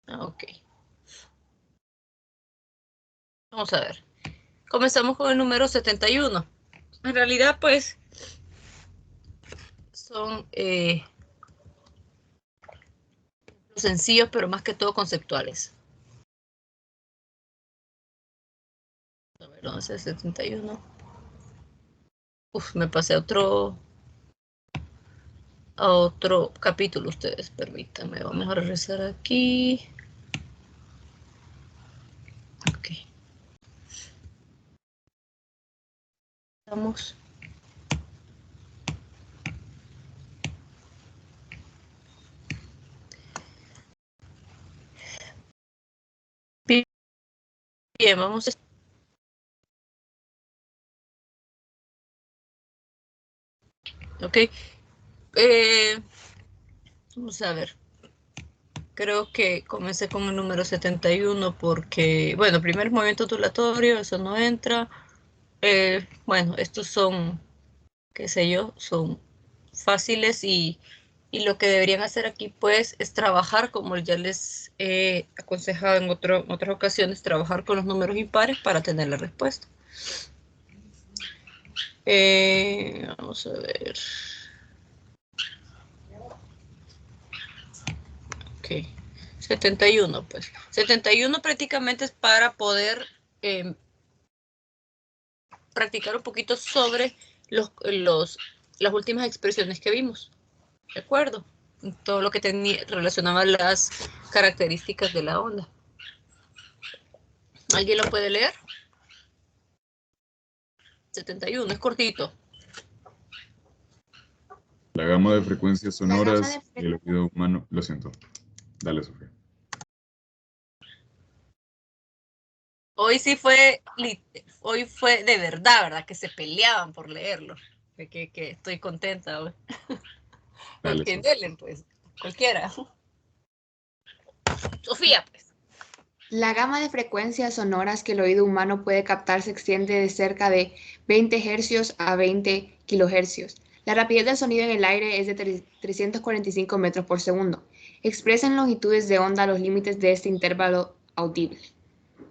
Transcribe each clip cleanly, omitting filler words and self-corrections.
Ok. Vamos a ver. Comenzamos con el número 71. En realidad, pues, son sencillos, pero más que todo conceptuales. A ver, 1171. Uf, me pasé a otro capítulo, ustedes, permítanme. Vamos a regresar aquí. Ok. Vamos. Bien, vamos a... Ok. Vamos a ver. Creo que comencé con el número 71 porque, bueno, primer movimiento ondulatorio, eso no entra. Bueno, estos son, qué sé yo, son fáciles y lo que deberían hacer aquí, pues, es trabajar, como ya les he aconsejado en otras ocasiones, trabajar con los números impares para tener la respuesta. Vamos a ver. Ok. 71, pues. 71 prácticamente es para poder practicar un poquito sobre las últimas expresiones que vimos. ¿De acuerdo? Todo lo que relacionaba las características de la onda. ¿Alguien lo puede leer? 71, es cortito. La gama de frecuencias sonoras y el oído humano. Lo siento. Dale, Sofía. Hoy fue de verdad, que se peleaban por leerlo. Que estoy contenta hoy. Dale, Sofía. Pues, cualquiera. Sofía, pues. La gama de frecuencias sonoras que el oído humano puede captar se extiende de cerca de 20 Hz a 20 kHz. La rapidez del sonido en el aire es de 345 metros por segundo. Expresa en longitudes de onda los límites de este intervalo audible.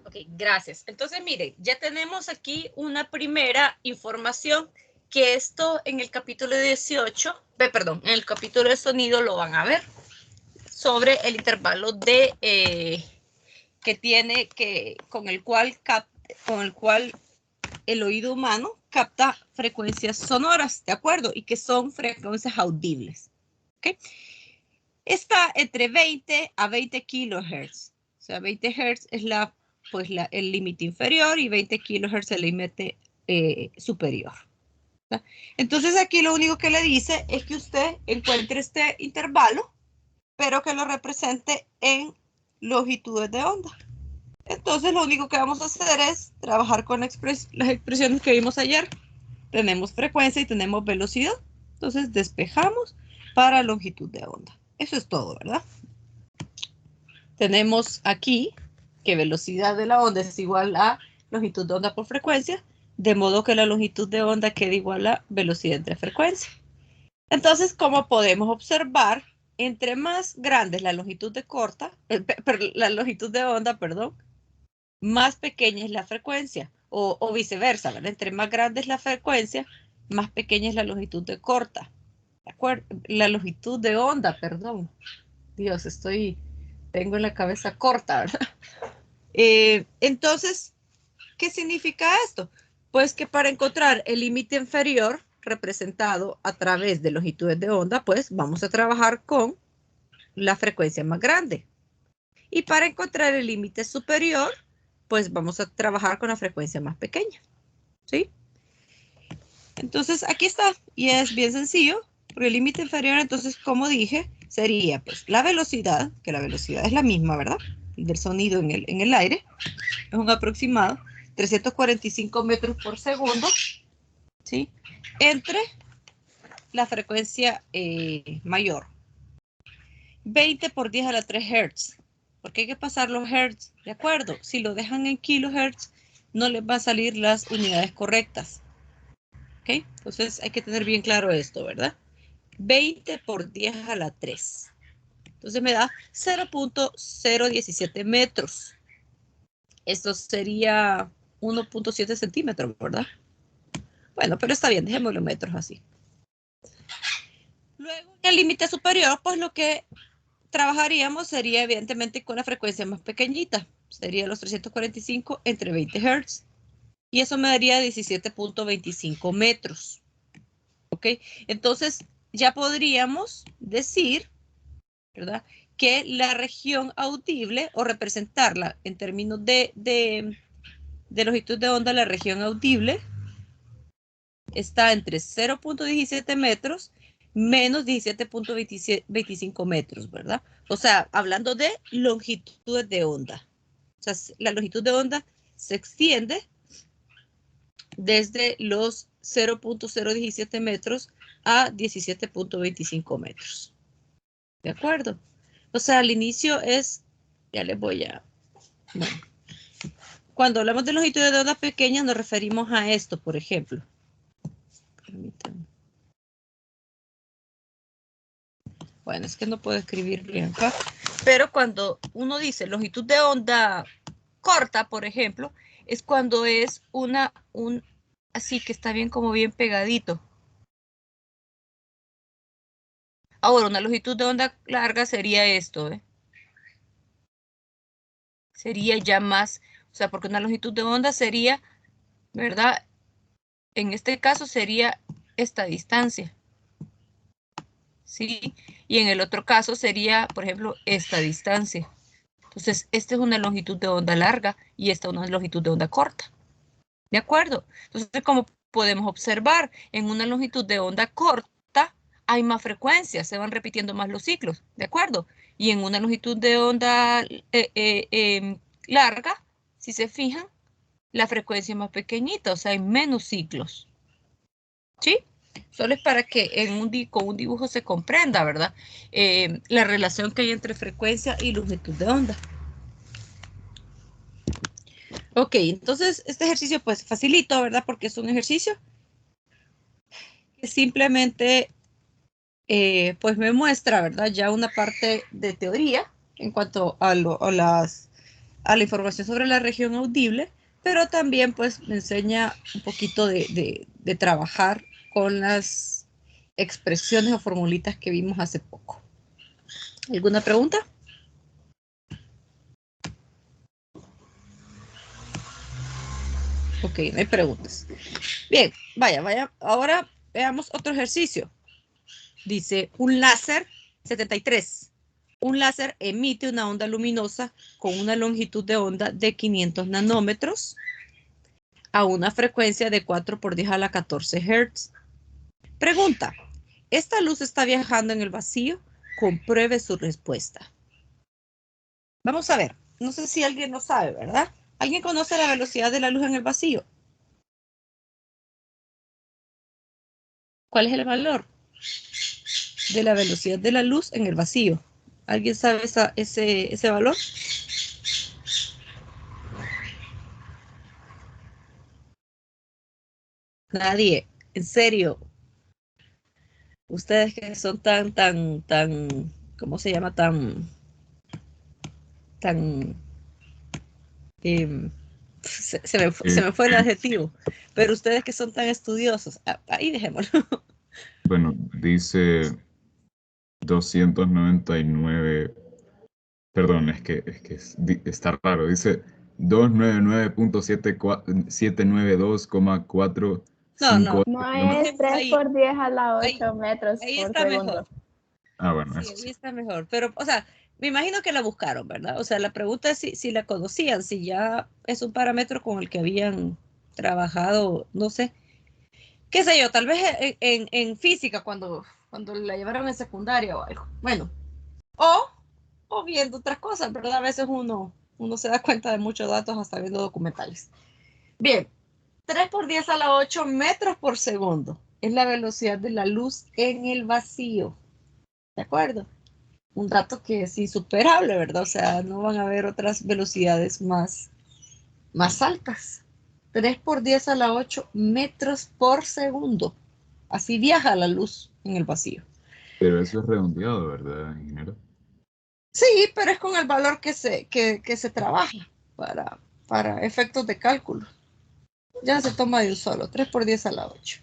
Ok, gracias. Entonces, miren, ya tenemos aquí una primera información que esto en el capítulo 18, perdón, en el capítulo de sonido lo van a ver sobre el intervalo de que tiene con el cual el oído humano capta frecuencias sonoras, ¿de acuerdo? Y que son frecuencias audibles. ¿Ok? Está entre 20 a 20 kilohertz. O sea, 20 hertz es el límite inferior y 20 kilohertz el límite superior. Entonces aquí lo único que le dice es que usted encuentre este intervalo, pero que lo represente en longitudes de onda. Entonces lo único que vamos a hacer es trabajar con las expresiones que vimos ayer. Tenemos frecuencia y tenemos velocidad. Entonces despejamos para longitud de onda. Eso es todo, ¿verdad? Tenemos aquí que velocidad de la onda es igual a longitud de onda por frecuencia, de modo que la longitud de onda queda igual a velocidad entre frecuencia. Entonces, como podemos observar, entre más grande es la longitud la longitud de onda, perdón, más pequeña es la frecuencia, o viceversa, ¿verdad? Entre más grande es la frecuencia, más pequeña es la longitud de corta. ¿De acuerdo? La longitud de onda, perdón. Dios, tengo en la cabeza corta, ¿verdad? Entonces, ¿qué significa esto? Pues que para encontrar el límite inferior representado a través de longitudes de onda, pues vamos a trabajar con la frecuencia más grande. Y para encontrar el límite superior, pues vamos a trabajar con la frecuencia más pequeña. ¿Sí? Entonces, aquí está. Y es bien sencillo, porque el límite inferior, entonces, como dije, sería pues la velocidad, que la velocidad es la misma, ¿verdad? Del sonido en el aire. Es un aproximado. 345 metros por segundo. ¿Sí? Entre la frecuencia mayor. 20 por 10 a la 3 Hz. Porque hay que pasar los Hz, ¿de acuerdo? Si lo dejan en kilohertz, no les va a salir las unidades correctas. ¿Ok? Entonces hay que tener bien claro esto, ¿verdad? 20 por 10 a la 3. Entonces me da 0.017 metros. Esto sería 1.7 centímetros, ¿verdad? Bueno, pero está bien, dejémoslo en metros así. Luego, en el límite superior, pues lo que trabajaríamos sería evidentemente con la frecuencia más pequeñita. Sería los 345 entre 20 Hz. Y eso me daría 17.25 metros. ¿Ok? Entonces, ya podríamos decir, ¿verdad?, que la región audible, o representarla en términos de longitud de onda, la región audible está entre 0.17 metros menos 17.25 metros, ¿verdad? O sea, hablando de longitudes de onda. O sea, la longitud de onda se extiende desde los 0.017 metros a 17.25 metros. ¿De acuerdo? O sea, al inicio es, ya les voy a, bueno, cuando hablamos de longitudes de onda pequeñas nos referimos a esto, por ejemplo. Permítanme. Bueno, es que no puedo escribir bien acá, pero cuando uno dice longitud de onda corta, por ejemplo, es cuando es así que está bien como bien pegadito. Ahora, una longitud de onda larga sería esto, ¿eh? Sería ya más, o sea, porque una longitud de onda sería, ¿verdad? En este caso sería esta distancia, ¿sí? Y en el otro caso sería, por ejemplo, esta distancia. Entonces, esta es una longitud de onda larga y esta una longitud de onda corta. ¿De acuerdo? Entonces, como podemos observar, en una longitud de onda corta hay más frecuencias, se van repitiendo más los ciclos, ¿de acuerdo? Y en una longitud de onda larga, si se fijan, la frecuencia es más pequeñita, o sea, hay menos ciclos. ¿Sí? Solo es para que con un dibujo se comprenda, ¿verdad? La relación que hay entre frecuencia y longitud de onda. Ok, entonces este ejercicio pues facilito, ¿verdad? Porque es un ejercicio que simplemente pues me muestra, ¿verdad? Ya una parte de teoría en cuanto a la información sobre la región audible, pero también pues me enseña un poquito de trabajar con las expresiones o formulitas que vimos hace poco. ¿Alguna pregunta? Ok, no hay preguntas. Bien, vaya. Ahora veamos otro ejercicio. Dice, un láser 73. Un láser emite una onda luminosa con una longitud de onda de 500 nanómetros a una frecuencia de 4 por 10 a la 14 Hz. Pregunta, ¿esta luz está viajando en el vacío? Compruebe su respuesta. Vamos a ver, no sé si alguien lo sabe, ¿verdad? ¿Alguien conoce la velocidad de la luz en el vacío? ¿Cuál es el valor de la velocidad de la luz en el vacío? ¿Alguien sabe ese valor? Nadie, en serio. Ustedes que son ¿cómo se llama? Tan, se me fue el adjetivo. Pero ustedes que son tan estudiosos, ahí dejémoslo. Bueno, dice 299, perdón, está raro, dice 299.792,45. No. No es 3 por 10 a la 8 metros Ahí por está segundo. mejor. Ah, bueno, Sí, eso ahí sí. está mejor. Pero, o sea, me imagino que la buscaron, ¿verdad? O sea, la pregunta es si la conocían, si ya es un parámetro con el que habían trabajado, no sé, qué sé yo, tal vez en física cuando la llevaron en secundaria o algo. Bueno, o viendo otras cosas, ¿verdad? A veces uno se da cuenta de muchos datos hasta viendo documentales. Bien, 3 por 10 a la 8 metros por segundo es la velocidad de la luz en el vacío. ¿De acuerdo? Un dato que es insuperable, ¿verdad? O sea, no van a haber otras velocidades más altas. 3 por 10 a la 8 metros por segundo. Así viaja la luz en el vacío. Pero eso es redondeado, ¿verdad, ingeniero? Sí, pero es con el valor que se trabaja para efectos de cálculo. Ya se toma de un solo, 3 por 10 a la 8.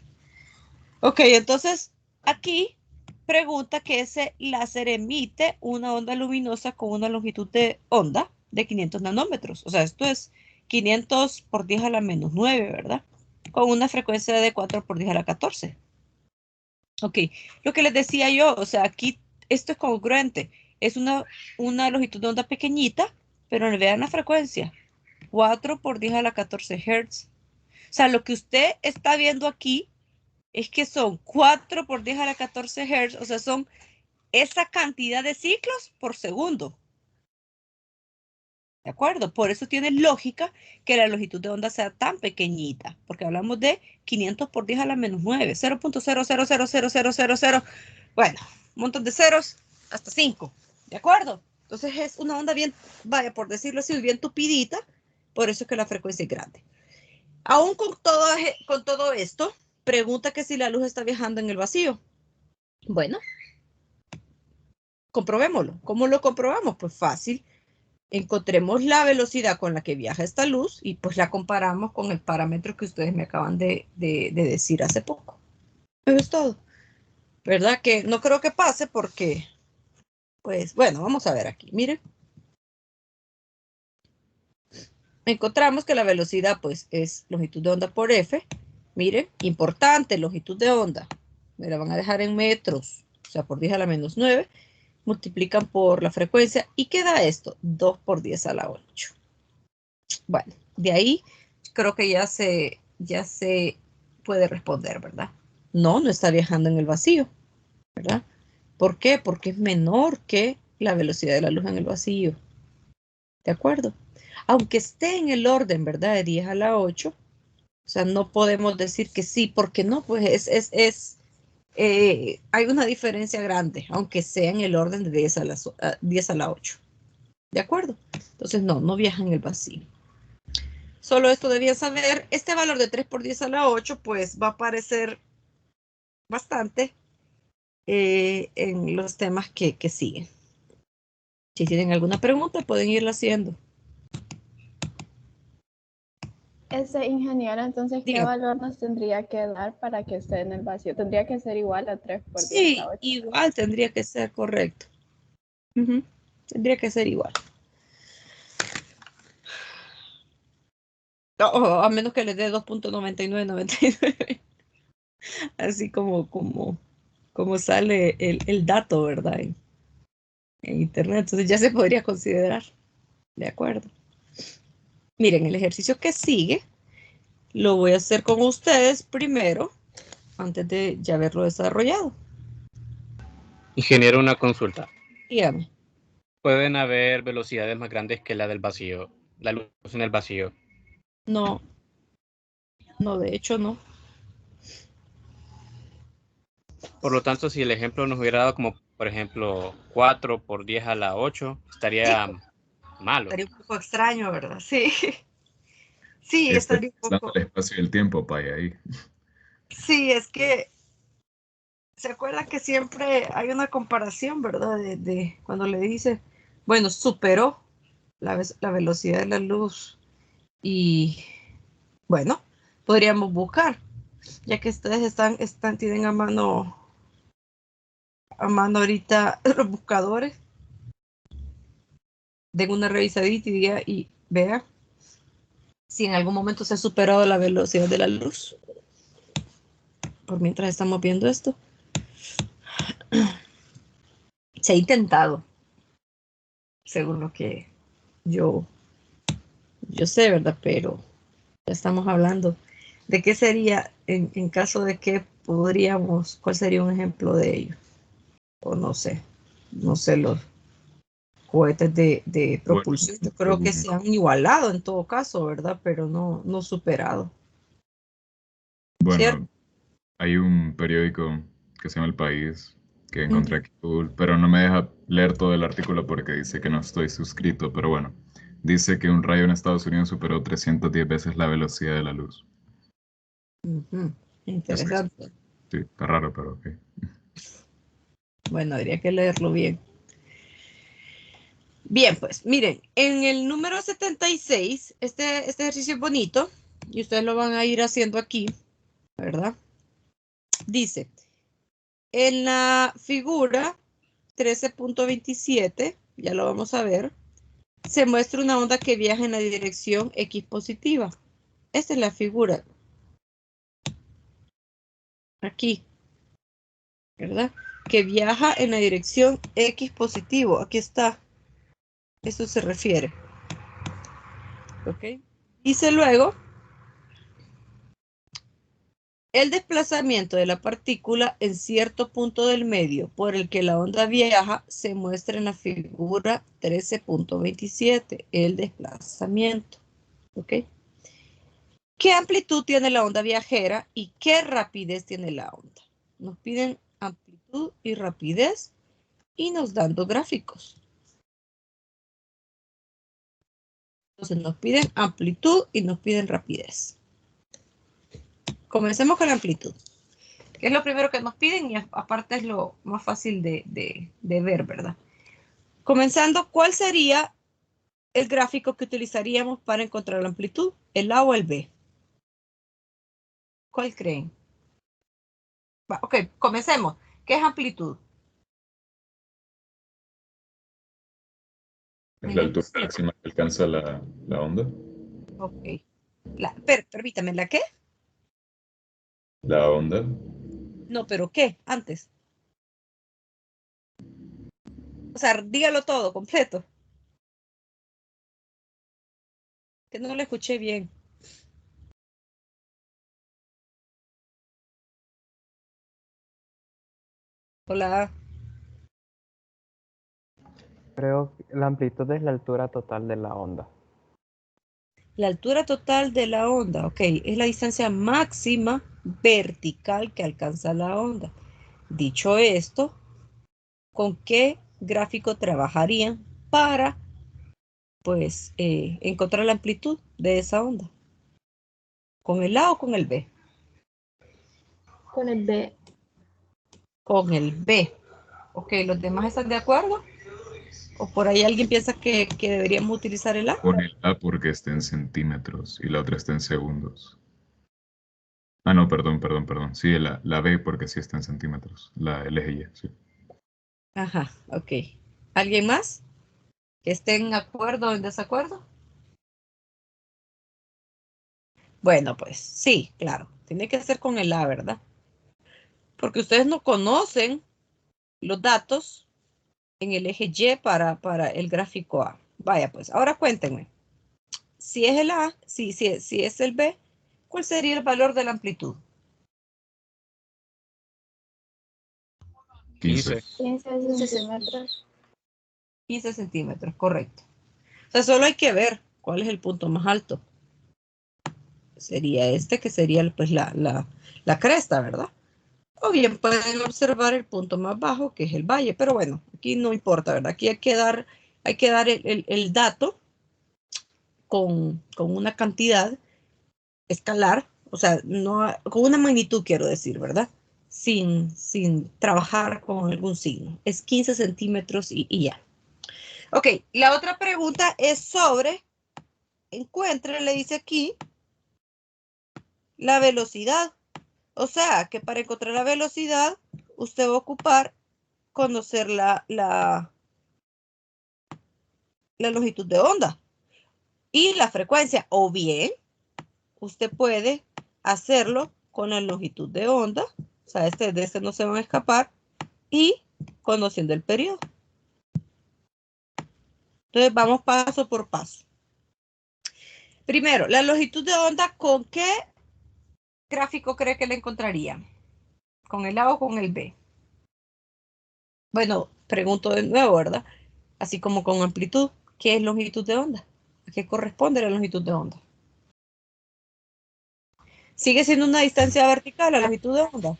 Ok, entonces aquí pregunta que ese láser emite una onda luminosa con una longitud de onda de 500 nanómetros. O sea, esto es 500 por 10 a la menos 9, ¿verdad? Con una frecuencia de 4 por 10 a la 14. Ok, lo que les decía yo, o sea, aquí esto es congruente. Es una longitud de onda pequeñita, pero vean la frecuencia. 4 por 10 a la 14 Hz. O sea, lo que usted está viendo aquí es que son 4 por 10 a la 14 Hz, o sea, son esa cantidad de ciclos por segundo. ¿De acuerdo? Por eso tiene lógica que la longitud de onda sea tan pequeñita, porque hablamos de 500 por 10 a la menos 9, 0.0000000. Bueno, un montón de ceros hasta 5. ¿De acuerdo? Entonces es una onda bien, vaya, por decirlo así, bien tupidita, por eso es que la frecuencia es grande. Aún con todo esto, pregunta que si la luz está viajando en el vacío. Bueno, comprobémoslo. ¿Cómo lo comprobamos? Pues fácil. Encontremos la velocidad con la que viaja esta luz y pues la comparamos con el parámetro que ustedes me acaban de decir hace poco. Eso es todo. ¿Verdad? Que no creo que pase porque, pues, bueno, vamos a ver aquí. Miren. Encontramos que la velocidad, pues, es longitud de onda por F. Miren, importante, longitud de onda. Me la van a dejar en metros, o sea, por 10 a la menos 9. Multiplican por la frecuencia y queda esto, 2 por 10 a la 8. Bueno, de ahí creo que ya se puede responder, ¿verdad? No está viajando en el vacío, ¿verdad? ¿Por qué? Porque es menor que la velocidad de la luz en el vacío. ¿De acuerdo? Aunque esté en el orden, ¿verdad? De 10 a la 8, o sea, no podemos decir que sí, porque no, pues hay una diferencia grande, aunque sea en el orden de 10 a la 8. ¿De acuerdo? Entonces, no viaja en el vacío. Solo esto debía saber. Este valor de 3 por 10 a la 8, pues va a aparecer bastante en los temas que siguen. Si tienen alguna pregunta, pueden irla haciendo. Ese ingeniero, entonces, ¿qué Diga. valor nos tendría que dar para que esté en el vacío? Tendría que ser igual a 3 por 10 a la Sí, 8. igual tendría que ser correcto. Tendría que ser igual. A menos que le dé 2.9999. Así como sale el dato, ¿verdad? En internet. Entonces ya se podría considerar. De acuerdo. Miren, el ejercicio que sigue lo voy a hacer con ustedes primero, antes de ya haberlo desarrollado. Ingeniero, una consulta. Dígame. ¿Pueden haber velocidades más grandes que la del vacío? La luz en el vacío. No, de hecho no. Por lo tanto, si el ejemplo nos hubiera dado como, por ejemplo, 4 por 10 a la 8, estaría malo. Estaría un poco extraño, ¿verdad? Sí. Sí, Está estaría un dando poco. el espacio y el tiempo, Paya, ahí. Sí, es que se acuerda que siempre hay una comparación, ¿verdad? De cuando le dice, bueno, superó la velocidad de la luz y, bueno, podríamos buscar, ya que ustedes tienen a mano ahorita los buscadores. Den una revisadita y vea si en algún momento se ha superado la velocidad de la luz. Por mientras estamos viendo esto. Se ha intentado, según lo que yo sé, ¿verdad? Pero ya estamos hablando de qué sería en caso de que cuál sería un ejemplo de ello. O no sé los cohetes de propulsión. Yo creo que se han igualado en todo caso, ¿verdad? Pero no superado. Bueno, ¿Cierto? hay un periódico que se llama El País que encontré aquí, pero no me deja leer todo el artículo porque dice que no estoy suscrito, pero bueno, dice que un rayo en Estados Unidos superó 310 veces la velocidad de la luz. Interesante. Sí, está raro, pero ok. Bueno, habría que leerlo bien. Bien, pues miren, en el número 76, este ejercicio es bonito y ustedes lo van a ir haciendo aquí, ¿verdad? Dice, en la figura 13.27, ya lo vamos a ver, se muestra una onda que viaja en la dirección X positiva. Esta es la figura. Aquí, ¿verdad? Que viaja en la dirección X positivo. Aquí está. Eso se refiere. ¿Ok? Dice luego, el desplazamiento de la partícula en cierto punto del medio por el que la onda viaja se muestra en la figura 13.27. El desplazamiento. ¿Ok? ¿Qué amplitud tiene la onda viajera y qué rapidez tiene la onda? Nos piden amplitud y rapidez y nos dan dos gráficos. Entonces nos piden amplitud y nos piden rapidez. Comencemos con la amplitud, que es lo primero que nos piden y aparte es lo más fácil de ver, ¿verdad? Comenzando, ¿cuál sería el gráfico que utilizaríamos para encontrar la amplitud? ¿El A o el B? ¿Cuál creen? Ok, comencemos. ¿Qué es amplitud? Es la altura máxima que alcanza la onda. Ok. Permítame, ¿la qué? La onda. No, pero ¿qué? Antes. O sea, dígalo todo, completo. Que no lo escuché bien. Hola. Creo que la amplitud es la altura total de la onda. La altura total de la onda, ok, es la distancia máxima vertical que alcanza la onda. Dicho esto, ¿con qué gráfico trabajarían para, pues, encontrar la amplitud de esa onda? ¿Con el A o con el B? Con el B. Con el B. Ok, ¿los demás están de acuerdo? ¿O por ahí alguien piensa que deberíamos utilizar el A? Con el A porque está en centímetros y la otra está en segundos. Ah, no, perdón. Sí, la B porque sí está en centímetros. El eje Y, sí. Ajá, ok. ¿Alguien más que esté en acuerdo o en desacuerdo? Bueno, pues sí, claro, tiene que ser con el A, ¿verdad? Porque ustedes no conocen los datos en el eje Y para el gráfico A. Vaya, pues, ahora cuéntenme. Si es el A, si es el B, ¿cuál sería el valor de la amplitud? 15. 15 centímetros. 15 centímetros, correcto. O sea, solo hay que ver cuál es el punto más alto. Sería este, que sería pues la cresta, ¿verdad? O bien pueden observar el punto más bajo, que es el valle, pero bueno, aquí no importa, ¿verdad? Aquí hay que dar el dato con una cantidad escalar, o sea, no, con una magnitud quiero decir, ¿verdad? Sin trabajar con algún signo. Es 15 centímetros y ya. Ok, la otra pregunta es sobre, encuentre, le dice aquí, la velocidad. O sea, que para encontrar la velocidad, usted va a ocupar conocer la longitud de onda y la frecuencia. O bien, usted puede hacerlo con la longitud de onda. O sea, de este no se van a escapar. Y conociendo el periodo. Entonces, vamos paso por paso. Primero, la longitud de onda, ¿con qué gráfico cree que la encontraría? ¿Con el A o con el B? Bueno, pregunto de nuevo, ¿verdad? Así como con amplitud, ¿qué es longitud de onda? ¿A qué corresponde la longitud de onda? ¿Sigue siendo una distancia vertical la longitud de onda?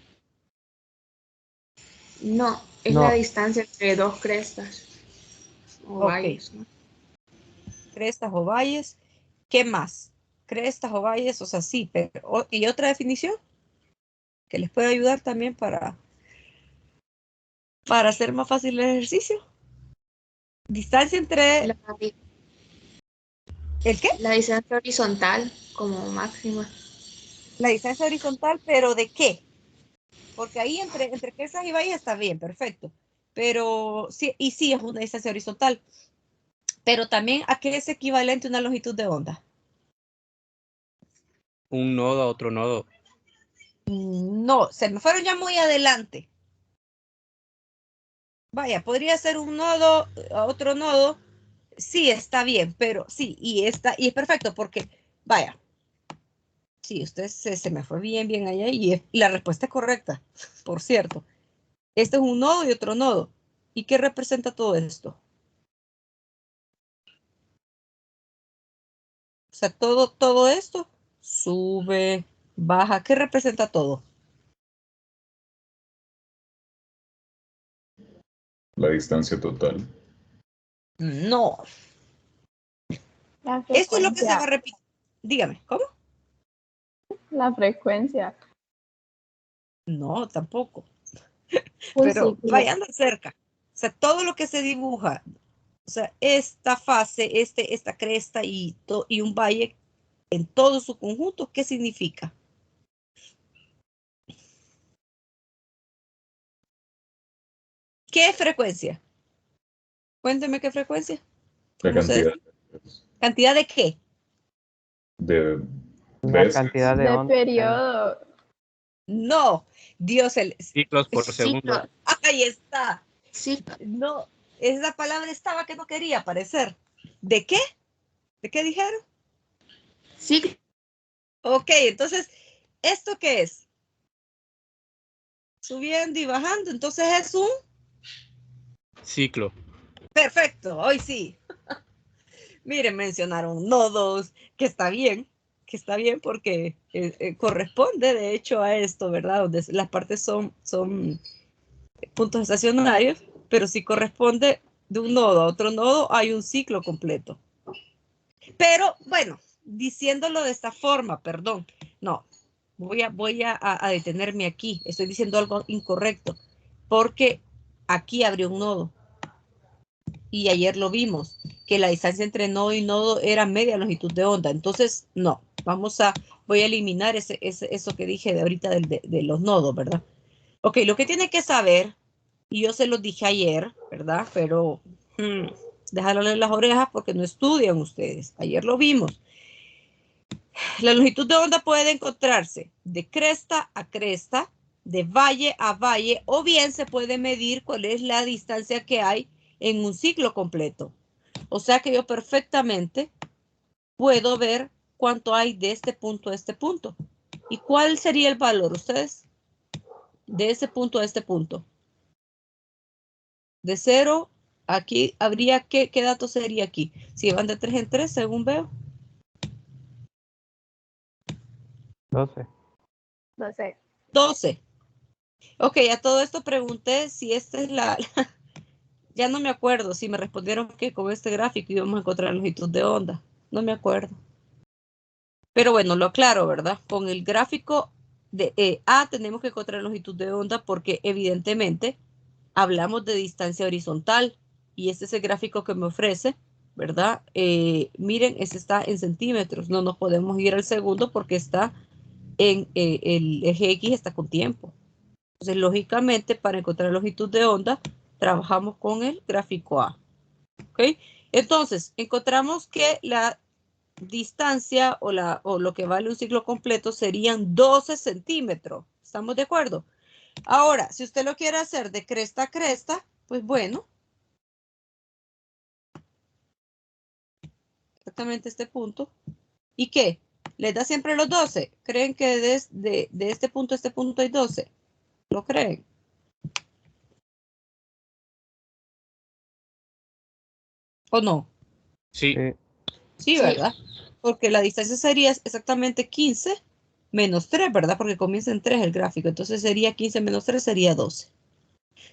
No, es No, la distancia entre dos crestas o Ok, valles, ¿no? crestas o valles. ¿Qué más? Crestas o valles, o sea, sí, pero ¿y otra definición? Que les puede ayudar también para hacer más fácil el ejercicio. Distancia entre... La, ¿El qué? la distancia horizontal como máxima. La distancia horizontal, pero ¿de qué? Porque ahí entre Quesas y Valles está bien, perfecto. Pero sí, y sí es una distancia horizontal. Pero también, ¿a qué es equivalente una longitud de onda? Un nodo a otro nodo. No, se me fueron ya muy adelante. Vaya, podría ser un nodo a otro nodo. Sí, está bien, pero sí, y es perfecto porque, vaya, sí, usted se me fue bien allá y la respuesta es correcta, por cierto. Este es un nodo y otro nodo. ¿Y qué representa todo esto? O sea, todo esto sube, baja. ¿Qué representa todo? La distancia total. No. La Esto es lo que se va a frecuencia. repetir. Dígame, ¿cómo? La frecuencia. No, tampoco. Un Pero ciclo. vayan cerca. O sea, todo lo que se dibuja, o sea, esta fase, esta cresta y un valle en todo su conjunto, ¿qué significa? ¿Qué frecuencia? Cuénteme qué frecuencia. La ¿Cómo se cantidad define? ¿Cantidad de qué? de La veces. cantidad de De ondas. periodo. No, Dios, Ciclos por segundo. Ciclo. ahí está. Ciclo. No, esa palabra estaba que no quería aparecer. ¿De qué? ¿De qué dijeron? Ciclo. Ok, entonces, ¿esto qué es? Subiendo y bajando, entonces es un... Ciclo. Perfecto, hoy sí. Miren, mencionaron nodos, que está bien porque corresponde de hecho a esto, ¿verdad? Donde las partes son puntos estacionarios, pero si corresponde de un nodo a otro nodo, hay un ciclo completo. Pero bueno, diciéndolo de esta forma, perdón, no, voy a detenerme aquí, estoy diciendo algo incorrecto, porque aquí abrió un nodo. Y ayer lo vimos, que la distancia entre nodo y nodo era media longitud de onda. Entonces, no, voy a eliminar eso que dije de ahorita de los nodos, ¿verdad? Ok, lo que tiene que saber, y yo se los dije ayer, ¿verdad? Pero déjalo en las orejas porque no estudian ustedes. Ayer lo vimos. La longitud de onda puede encontrarse de cresta a cresta, de valle a valle, o bien se puede medir cuál es la distancia que hay en un ciclo completo. O sea que yo perfectamente puedo ver cuánto hay de este punto a este punto. ¿Y cuál sería el valor, ustedes? De ese punto a este punto. De 0, aquí habría ¿qué dato sería aquí? Si van de 3 en 3, según veo. 12. No sé. 12. Ok, a todo esto pregunté si esta es ya no me acuerdo si me respondieron que con este gráfico íbamos a encontrar longitud de onda. No me acuerdo. Pero bueno, lo aclaro, ¿verdad? Con el gráfico de A tenemos que encontrar longitud de onda porque evidentemente hablamos de distancia horizontal y este es el gráfico que me ofrece, ¿verdad? Miren, ese está en centímetros. No nos podemos ir al segundo porque está en el eje X está con tiempo. Entonces, lógicamente, para encontrar longitud de onda, trabajamos con el gráfico A. ¿Ok? Entonces, encontramos que la distancia o lo que vale un ciclo completo serían 12 centímetros. ¿Estamos de acuerdo? Ahora, si usted lo quiere hacer de cresta a cresta, pues bueno, exactamente este punto. ¿Y qué? ¿Les da siempre los 12? ¿Creen que de este punto a este punto hay 12? ¿Lo creen? ¿O no? Sí. Sí. Sí, Sí. ¿verdad? Porque la distancia sería exactamente 15 menos 3, ¿verdad? Porque comienza en 3 el gráfico. Entonces sería 15 menos 3 sería 12.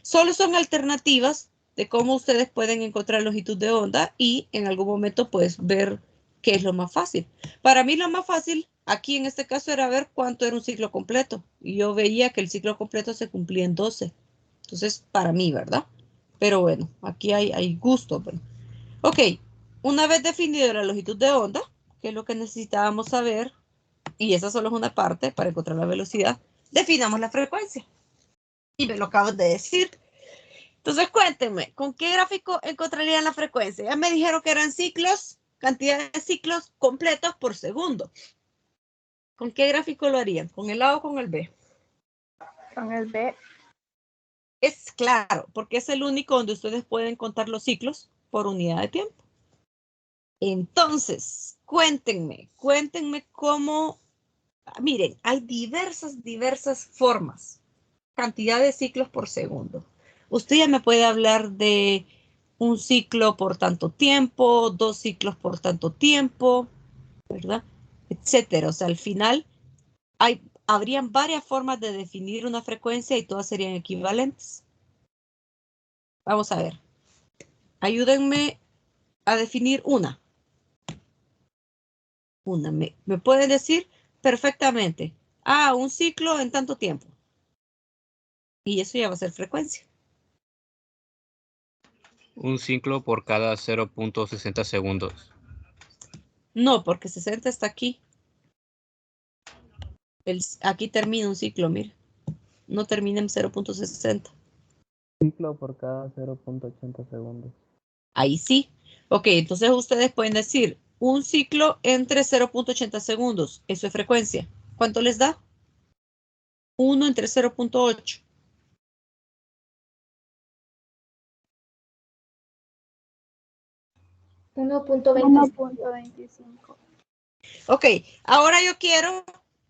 Solo son alternativas de cómo ustedes pueden encontrar longitud de onda y en algún momento pues ver qué es lo más fácil. Para mí lo más fácil aquí en este caso era ver cuánto era un ciclo completo. Y yo veía que el ciclo completo se cumplía en 12. Entonces, para mí, ¿verdad? Pero bueno, aquí hay gusto. Pero Ok, una vez definido la longitud de onda, que es lo que necesitábamos saber, y esa solo es una parte para encontrar la velocidad, definamos la frecuencia. Y me lo acabas de decir. Entonces, cuéntenme, ¿con qué gráfico encontrarían la frecuencia? Ya me dijeron que eran ciclos, cantidad de ciclos completos por segundo. ¿Con qué gráfico lo harían? ¿Con el A o con el B? Con el B. Es claro, porque es el único donde ustedes pueden contar los ciclos por unidad de tiempo. Entonces, cuéntenme cómo, miren, hay diversas formas, cantidad de ciclos por segundo. Usted ya me puede hablar de un ciclo por tanto tiempo, 2 ciclos por tanto tiempo, ¿verdad? Etcétera. O sea, al final habrían varias formas de definir una frecuencia y todas serían equivalentes. Vamos a ver. Ayúdenme a definir una. Me pueden decir perfectamente, un ciclo en tanto tiempo. Y eso ya va a ser frecuencia. Un ciclo por cada 0.60 segundos. No, porque 60 está aquí. Aquí termina un ciclo, mire. No termina en 0.60. Ciclo por cada 0.80 segundos. Ahí sí. Ok, entonces ustedes pueden decir un ciclo entre 0.80 segundos. Eso es frecuencia. ¿Cuánto les da? 1 entre 0.8. 1.25. Ok, ahora yo quiero,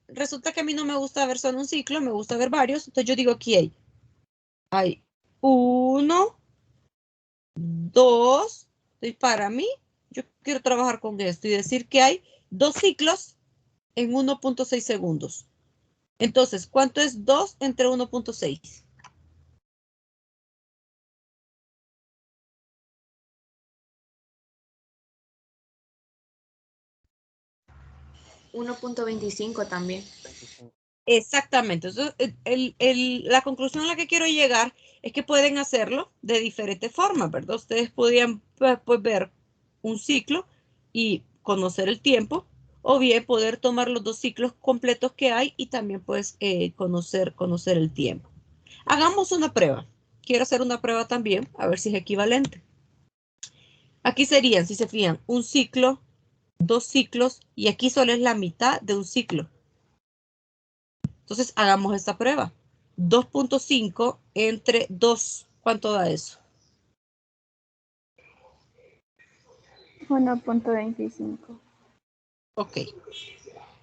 resulta que a mí no me gusta ver solo un ciclo, me gusta ver varios. Entonces yo digo aquí hay 1, 2, y para mí, yo quiero trabajar con esto y decir que hay 2 ciclos en 1.6 segundos. Entonces, ¿cuánto es 2 entre 1.6? 1.25 también. Exactamente. Entonces, la conclusión a la que quiero llegar es que pueden hacerlo de diferentes formas, ¿verdad? Ustedes podrían pues, ver un ciclo y conocer el tiempo, o bien poder tomar los 2 ciclos completos que hay y también pues conocer el tiempo. Hagamos una prueba. Quiero hacer una prueba también, a ver si es equivalente. Aquí serían, si se fijan, un ciclo, 2 ciclos, y aquí solo es la mitad de un ciclo. Entonces, hagamos esta prueba. 2.5 entre 2. ¿Cuánto da eso? 1.25. Ok.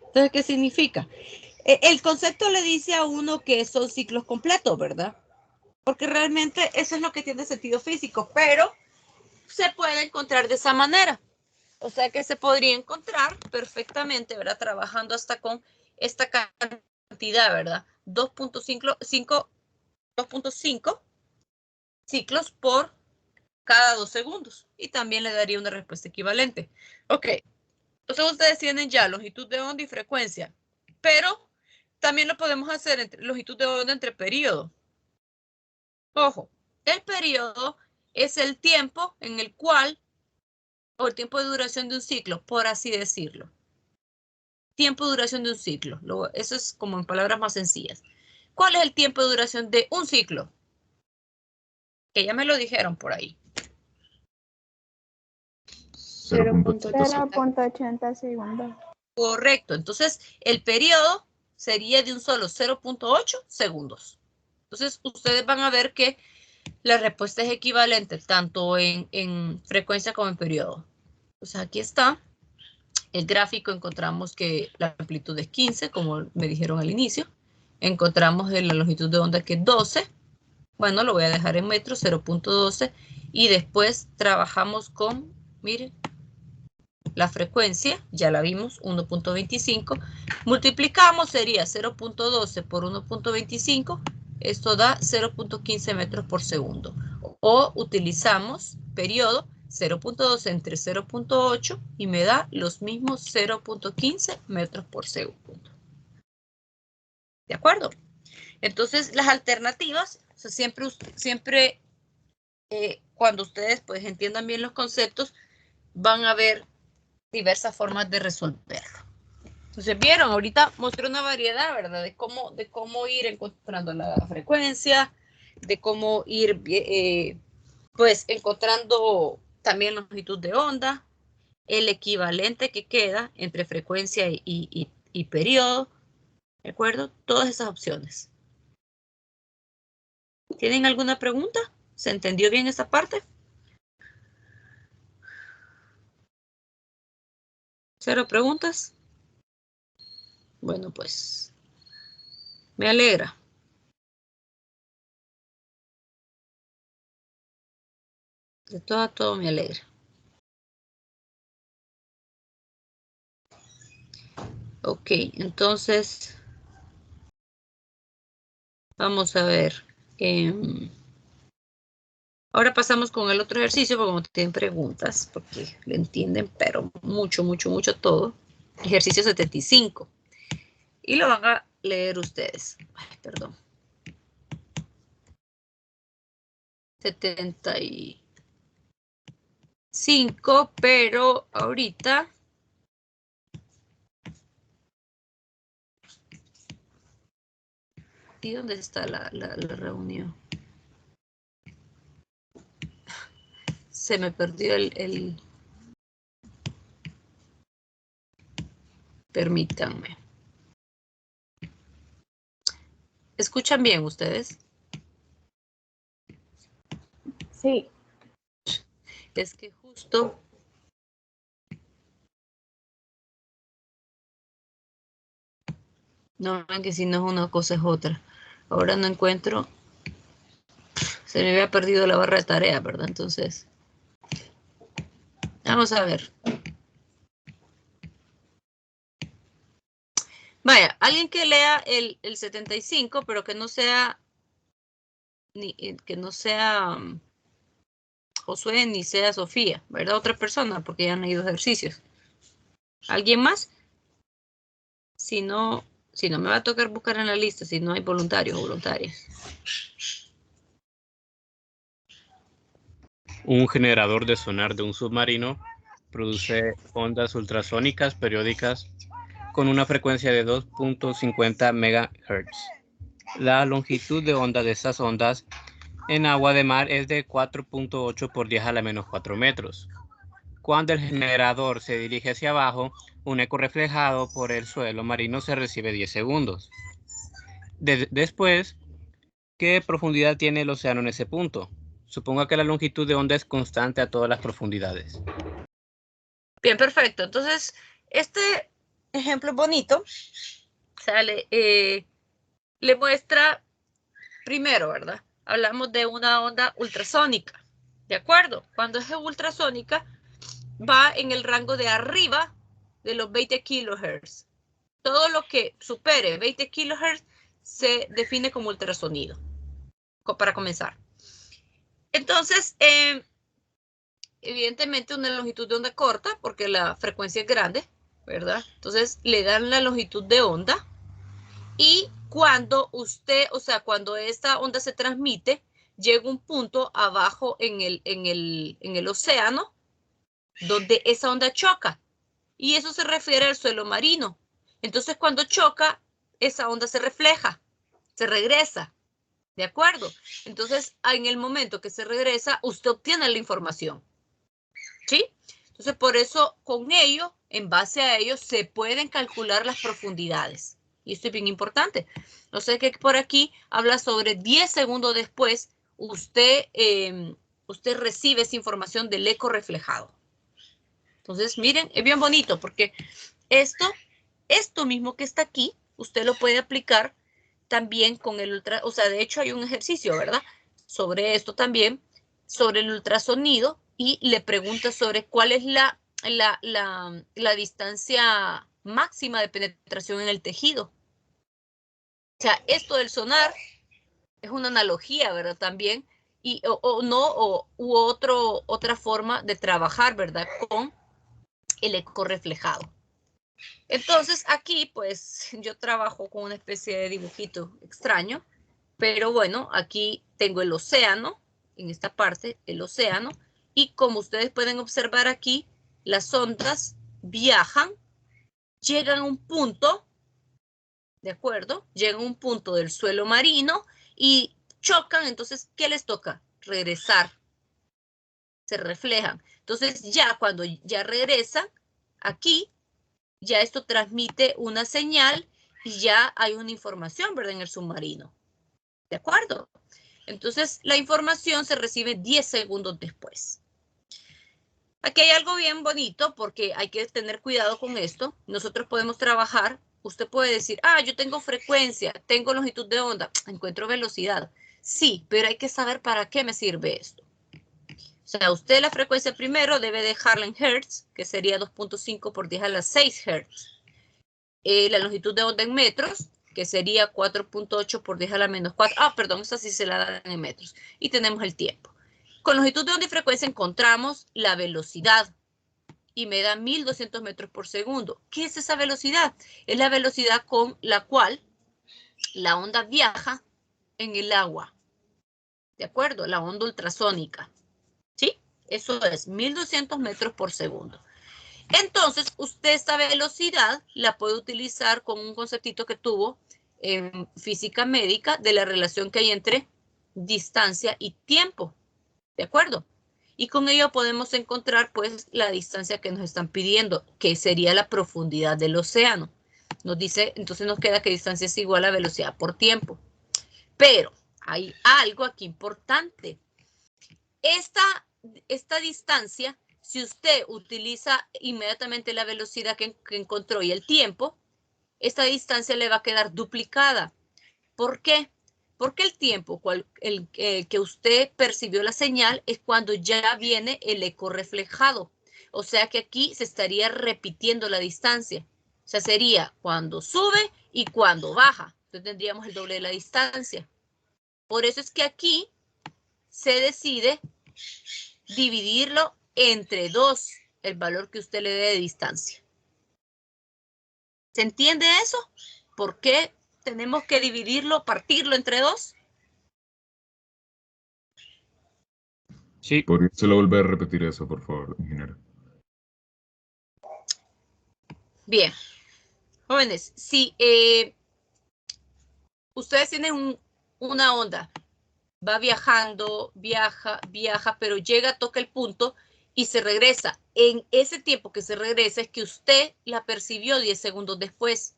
Entonces, ¿qué significa? El concepto le dice a uno que son ciclos completos, ¿verdad? Porque realmente eso es lo que tiene sentido físico, pero se puede encontrar de esa manera. O sea que se podría encontrar perfectamente, ¿verdad? Trabajando hasta con esta cantidad, ¿verdad? 2.5 ciclos por cada 2 segundos. Y también le daría una respuesta equivalente. Ok. Entonces ustedes tienen ya longitud de onda y frecuencia. Pero también lo podemos hacer entre longitud de onda entre periodo. Ojo, el periodo es el tiempo en el cual, o el tiempo de duración de un ciclo, por así decirlo. Tiempo de duración de un ciclo. Eso es como en palabras más sencillas. ¿Cuál es el tiempo de duración de un ciclo? Que ya me lo dijeron por ahí. 0.80 segundos. Correcto. Entonces, el periodo sería de un solo 0.8 segundos. Entonces, ustedes van a ver que la respuesta es equivalente tanto en frecuencia como en periodo. Entonces, aquí está el gráfico. Encontramos que la amplitud es 15, como me dijeron al inicio. Encontramos la longitud de onda que es 12. Bueno, lo voy a dejar en metros, 0.12. Y después trabajamos con, miren, la frecuencia, ya la vimos, 1.25. Multiplicamos, sería 0.12 por 1.25. Esto da 0.15 metros por segundo. O utilizamos periodo 0.12 entre 0.8 y me da los mismos 0.15 metros por segundo. ¿De acuerdo? Entonces, las alternativas, o sea, siempre cuando ustedes pues entiendan bien los conceptos, van a ver diversas formas de resolverlo. Entonces, vieron, ahorita mostré una variedad, ¿verdad? De cómo ir encontrando la frecuencia, de cómo ir, pues, encontrando también longitud de onda, el equivalente que queda entre frecuencia y periodo, ¿de acuerdo? Todas esas opciones. ¿Tienen alguna pregunta? ¿Se entendió bien esta parte? ¿Cero preguntas? Bueno, pues, me alegra. De todo a todo me alegra. Ok, entonces, vamos a ver. Ahora pasamos con el otro ejercicio, porque como tienen preguntas, porque le entienden, pero mucho, mucho, mucho todo. Ejercicio 75. Y lo van a leer ustedes. Ay, perdón. 75, pero ahorita... ¿Y dónde está la reunión? Se me perdió el... Permítanme. ¿Escuchan bien ustedes? Sí. Es que justo... No, ven que si no es una cosa es otra. Ahora no encuentro... Se me había perdido la barra de tarea, ¿verdad? Entonces... Vamos a ver. Vaya, alguien que lea el 75, pero que no sea... que no sea... Josué ni sea Sofía, ¿verdad? Otra persona, porque ya han leído ejercicios. ¿Alguien más? Si no me va a tocar buscar en la lista, si no hay voluntarios o voluntarias. Un generador de sonar de un submarino produce ondas ultrasónicas periódicas con una frecuencia de 2.50 MHz. La longitud de onda de estas ondas en agua de mar es de 4.8 por 10 a la menos 4 metros. Cuando el generador se dirige hacia abajo, un eco reflejado por el suelo marino se recibe 10 segundos. Después, ¿qué profundidad tiene el océano en ese punto? Suponga que la longitud de onda es constante a todas las profundidades. Bien, perfecto. Entonces, este ejemplo bonito, sale, le muestra primero, ¿verdad? Hablamos de una onda ultrasónica, ¿de acuerdo? Cuando es ultrasónica, va en el rango de arriba de los 20 kHz. Todo lo que supere 20 kHz se define como ultrasonido, para comenzar. Entonces, evidentemente una longitud de onda corta, porque la frecuencia es grande, ¿verdad? Entonces, le dan la longitud de onda y cuando cuando esta onda se transmite, llega un punto abajo en el océano donde esa onda choca. Y eso se refiere al suelo marino. Entonces, cuando choca, esa onda se refleja, se regresa. ¿De acuerdo? Entonces, en el momento que se regresa, usted obtiene la información. ¿Sí? Entonces, por eso, con ello, en base a ello, se pueden calcular las profundidades. Y esto es bien importante. No sé que por aquí habla sobre 10 segundos después, usted recibe esa información del eco reflejado. Entonces, miren, es bien bonito porque esto mismo que está aquí, usted lo puede aplicar también con el de hecho hay un ejercicio, ¿verdad? Sobre esto también, sobre el ultrasonido, y le pregunta sobre cuál es la distancia máxima de penetración en el tejido. O sea, esto del sonar es una analogía, ¿verdad? También, otra forma de trabajar, ¿verdad? Con el eco reflejado. Entonces aquí pues yo trabajo con una especie de dibujito extraño, pero bueno, aquí tengo el océano, en esta parte, el océano, y como ustedes pueden observar aquí, las ondas viajan, llegan a un punto, ¿de acuerdo? Llegan a un punto del suelo marino y chocan, entonces, ¿qué les toca? Regresar. Se reflejan. Entonces, ya cuando ya regresan, aquí, ya esto transmite una señal y ya hay una información, ¿verdad? En el submarino. ¿De acuerdo? Entonces, la información se recibe 10 segundos después. Aquí hay algo bien bonito porque hay que tener cuidado con esto. Nosotros podemos trabajar, usted puede decir, yo tengo frecuencia, tengo longitud de onda, encuentro velocidad. Sí, pero hay que saber para qué me sirve esto. O sea, usted la frecuencia primero debe dejarla en hertz, que sería 2.5 por 10 a la 6 hertz. La longitud de onda en metros, que sería 4.8 por 10 a la menos 4. Perdón, esta sí se la dan en metros. Y tenemos el tiempo. Con longitud de onda y frecuencia encontramos la velocidad y me da 1200 metros por segundo. ¿Qué es esa velocidad? Es la velocidad con la cual la onda viaja en el agua. ¿De acuerdo? La onda ultrasónica. ¿Sí? Eso es 1200 metros por segundo. Entonces, usted esta velocidad la puede utilizar con un conceptito que tuvo en física médica de la relación que hay entre distancia y tiempo. ¿De acuerdo? Y con ello podemos encontrar, pues, la distancia que nos están pidiendo, que sería la profundidad del océano. Nos dice, entonces nos queda que distancia es igual a velocidad por tiempo. Pero hay algo aquí importante. Esta distancia, si usted utiliza inmediatamente la velocidad que encontró y el tiempo, esta distancia le va a quedar duplicada. ¿Por qué? Porque el tiempo que usted percibió la señal es cuando ya viene el eco reflejado. O sea que aquí se estaría repitiendo la distancia. O sea, sería cuando sube y cuando baja. Entonces tendríamos el doble de la distancia. Por eso es que aquí se decide dividirlo entre 2, el valor que usted le dé de distancia. ¿Se entiende eso? ¿Por qué tenemos que dividirlo, partirlo entre 2? Sí. ¿Podríaselo volver a repetir eso, por favor, ingeniero? Bien. Jóvenes, si ustedes tienen una onda, va viajando, viaja, pero llega, toca el punto y se regresa. En ese tiempo que se regresa es que usted la percibió 10 segundos después.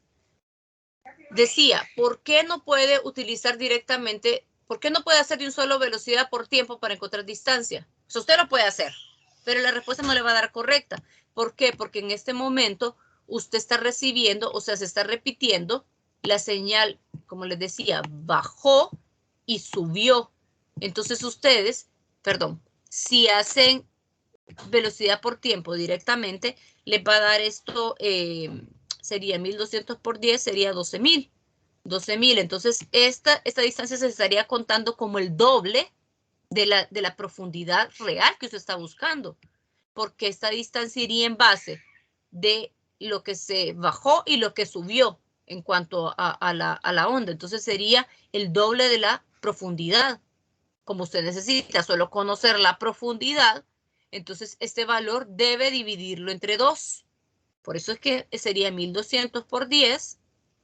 Decía, ¿por qué no puede utilizar directamente, por qué no puede hacer de un solo velocidad por tiempo para encontrar distancia? O sea, usted lo puede hacer, pero la respuesta no le va a dar correcta. ¿Por qué? Porque en este momento usted está recibiendo, o sea, se está repitiendo la señal, como les decía, bajó y subió. Entonces ustedes, perdón, si hacen velocidad por tiempo directamente, les va a dar esto, sería 1200 por 10, sería 12.000. 12.000, entonces esta distancia se estaría contando como el doble de la profundidad real que usted está buscando, porque esta distancia iría en base de lo que se bajó y lo que subió en cuanto a la onda. Entonces sería el doble de la profundidad. Como usted necesita solo conocer la profundidad, entonces este valor debe dividirlo entre 2. Por eso es que sería 1200 por 10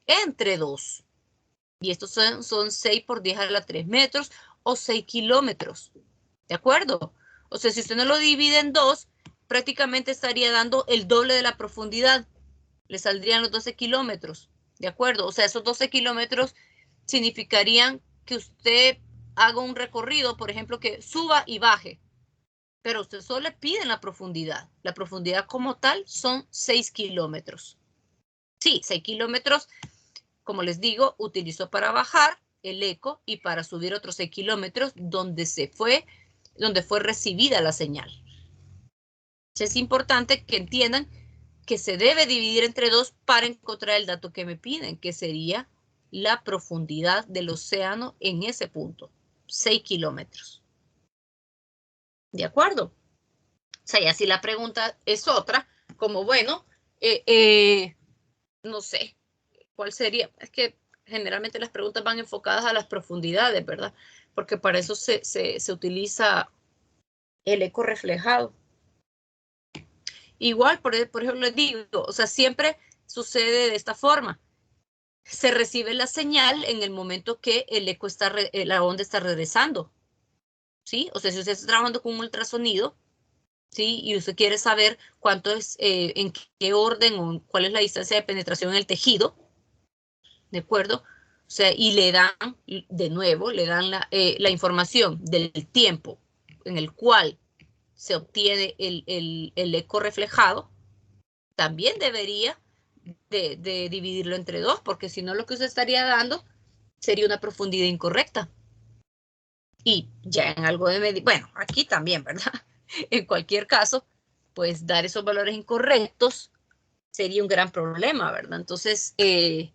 entre 2. Y estos son 6 por 10 a la 3 metros o 6 kilómetros. ¿De acuerdo? O sea, si usted no lo divide en 2, prácticamente estaría dando el doble de la profundidad. Le saldrían los 12 kilómetros. ¿De acuerdo? O sea, esos 12 kilómetros significarían que usted haga un recorrido, por ejemplo, que suba y baje. Pero usted solo le pide la profundidad. La profundidad como tal son 6 kilómetros. Sí, 6 kilómetros, como les digo, utilizó para bajar el eco y para subir otros 6 kilómetros donde fue recibida la señal. Es importante que entiendan que se debe dividir entre 2 para encontrar el dato que me piden, que sería la profundidad del océano en ese punto, 6 kilómetros. ¿De acuerdo? O sea, y así la pregunta es otra, como bueno, no sé, ¿cuál sería? Es que generalmente las preguntas van enfocadas a las profundidades, ¿verdad? porque para eso se utiliza el eco reflejado. Igual, por ejemplo, les digo, o sea, siempre sucede de esta forma. Se recibe la señal en el momento que el eco está, la onda está regresando, ¿sí? O sea, si usted está trabajando con un ultrasonido, ¿sí? Y usted quiere saber cuánto es, en qué orden o cuál es la distancia de penetración en el tejido, ¿de acuerdo? O sea, y le dan, de nuevo, le dan la información del tiempo en el cual se obtiene el eco reflejado, también debería de dividirlo entre 2, porque si no lo que usted estaría dando sería una profundidad incorrecta. Y ya en algo de bueno, aquí también, ¿verdad? En cualquier caso, pues dar esos valores incorrectos sería un gran problema, ¿verdad? Entonces, que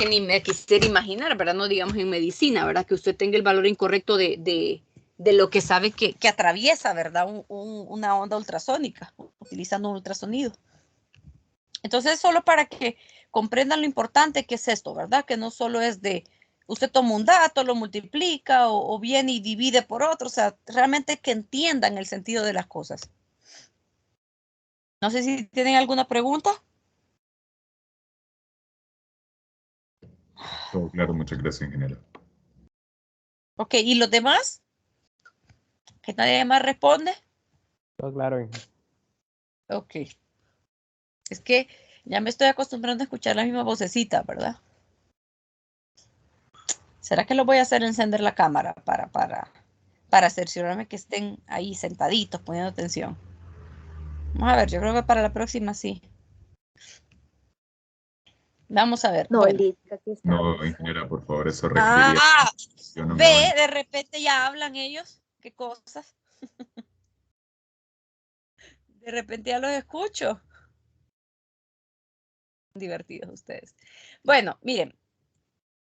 ni me quisiera imaginar, ¿verdad? No digamos en medicina, ¿verdad? Que usted tenga el valor incorrecto de lo que sabe que atraviesa, ¿verdad? Una onda ultrasónica, utilizando un ultrasonido. Entonces, solo para que comprendan lo importante que es esto, ¿verdad? Que no solo es de, usted toma un dato, lo multiplica o viene y divide por otro, o sea, realmente que entiendan el sentido de las cosas. No sé si tienen alguna pregunta. Todo claro, muchas gracias, ingeniero. Ok, ¿y los demás? ¿Que nadie más responde? Todo claro, Inge. Ok. Es que ya me estoy acostumbrando a escuchar la misma vocecita, ¿verdad? ¿Será que lo voy a hacer encender la cámara para cerciorarme que estén ahí sentaditos poniendo atención? Vamos a ver, yo creo que para la próxima sí. Vamos a ver. No, Bueno. Liz, aquí estamos. No, ingeniera, por favor, eso requeriría. Ah, Yo no me ve, aguanto. de repente ya hablan ellos. ¿Qué cosas? De repente ya los escucho. Divertidos ustedes. Bueno, miren,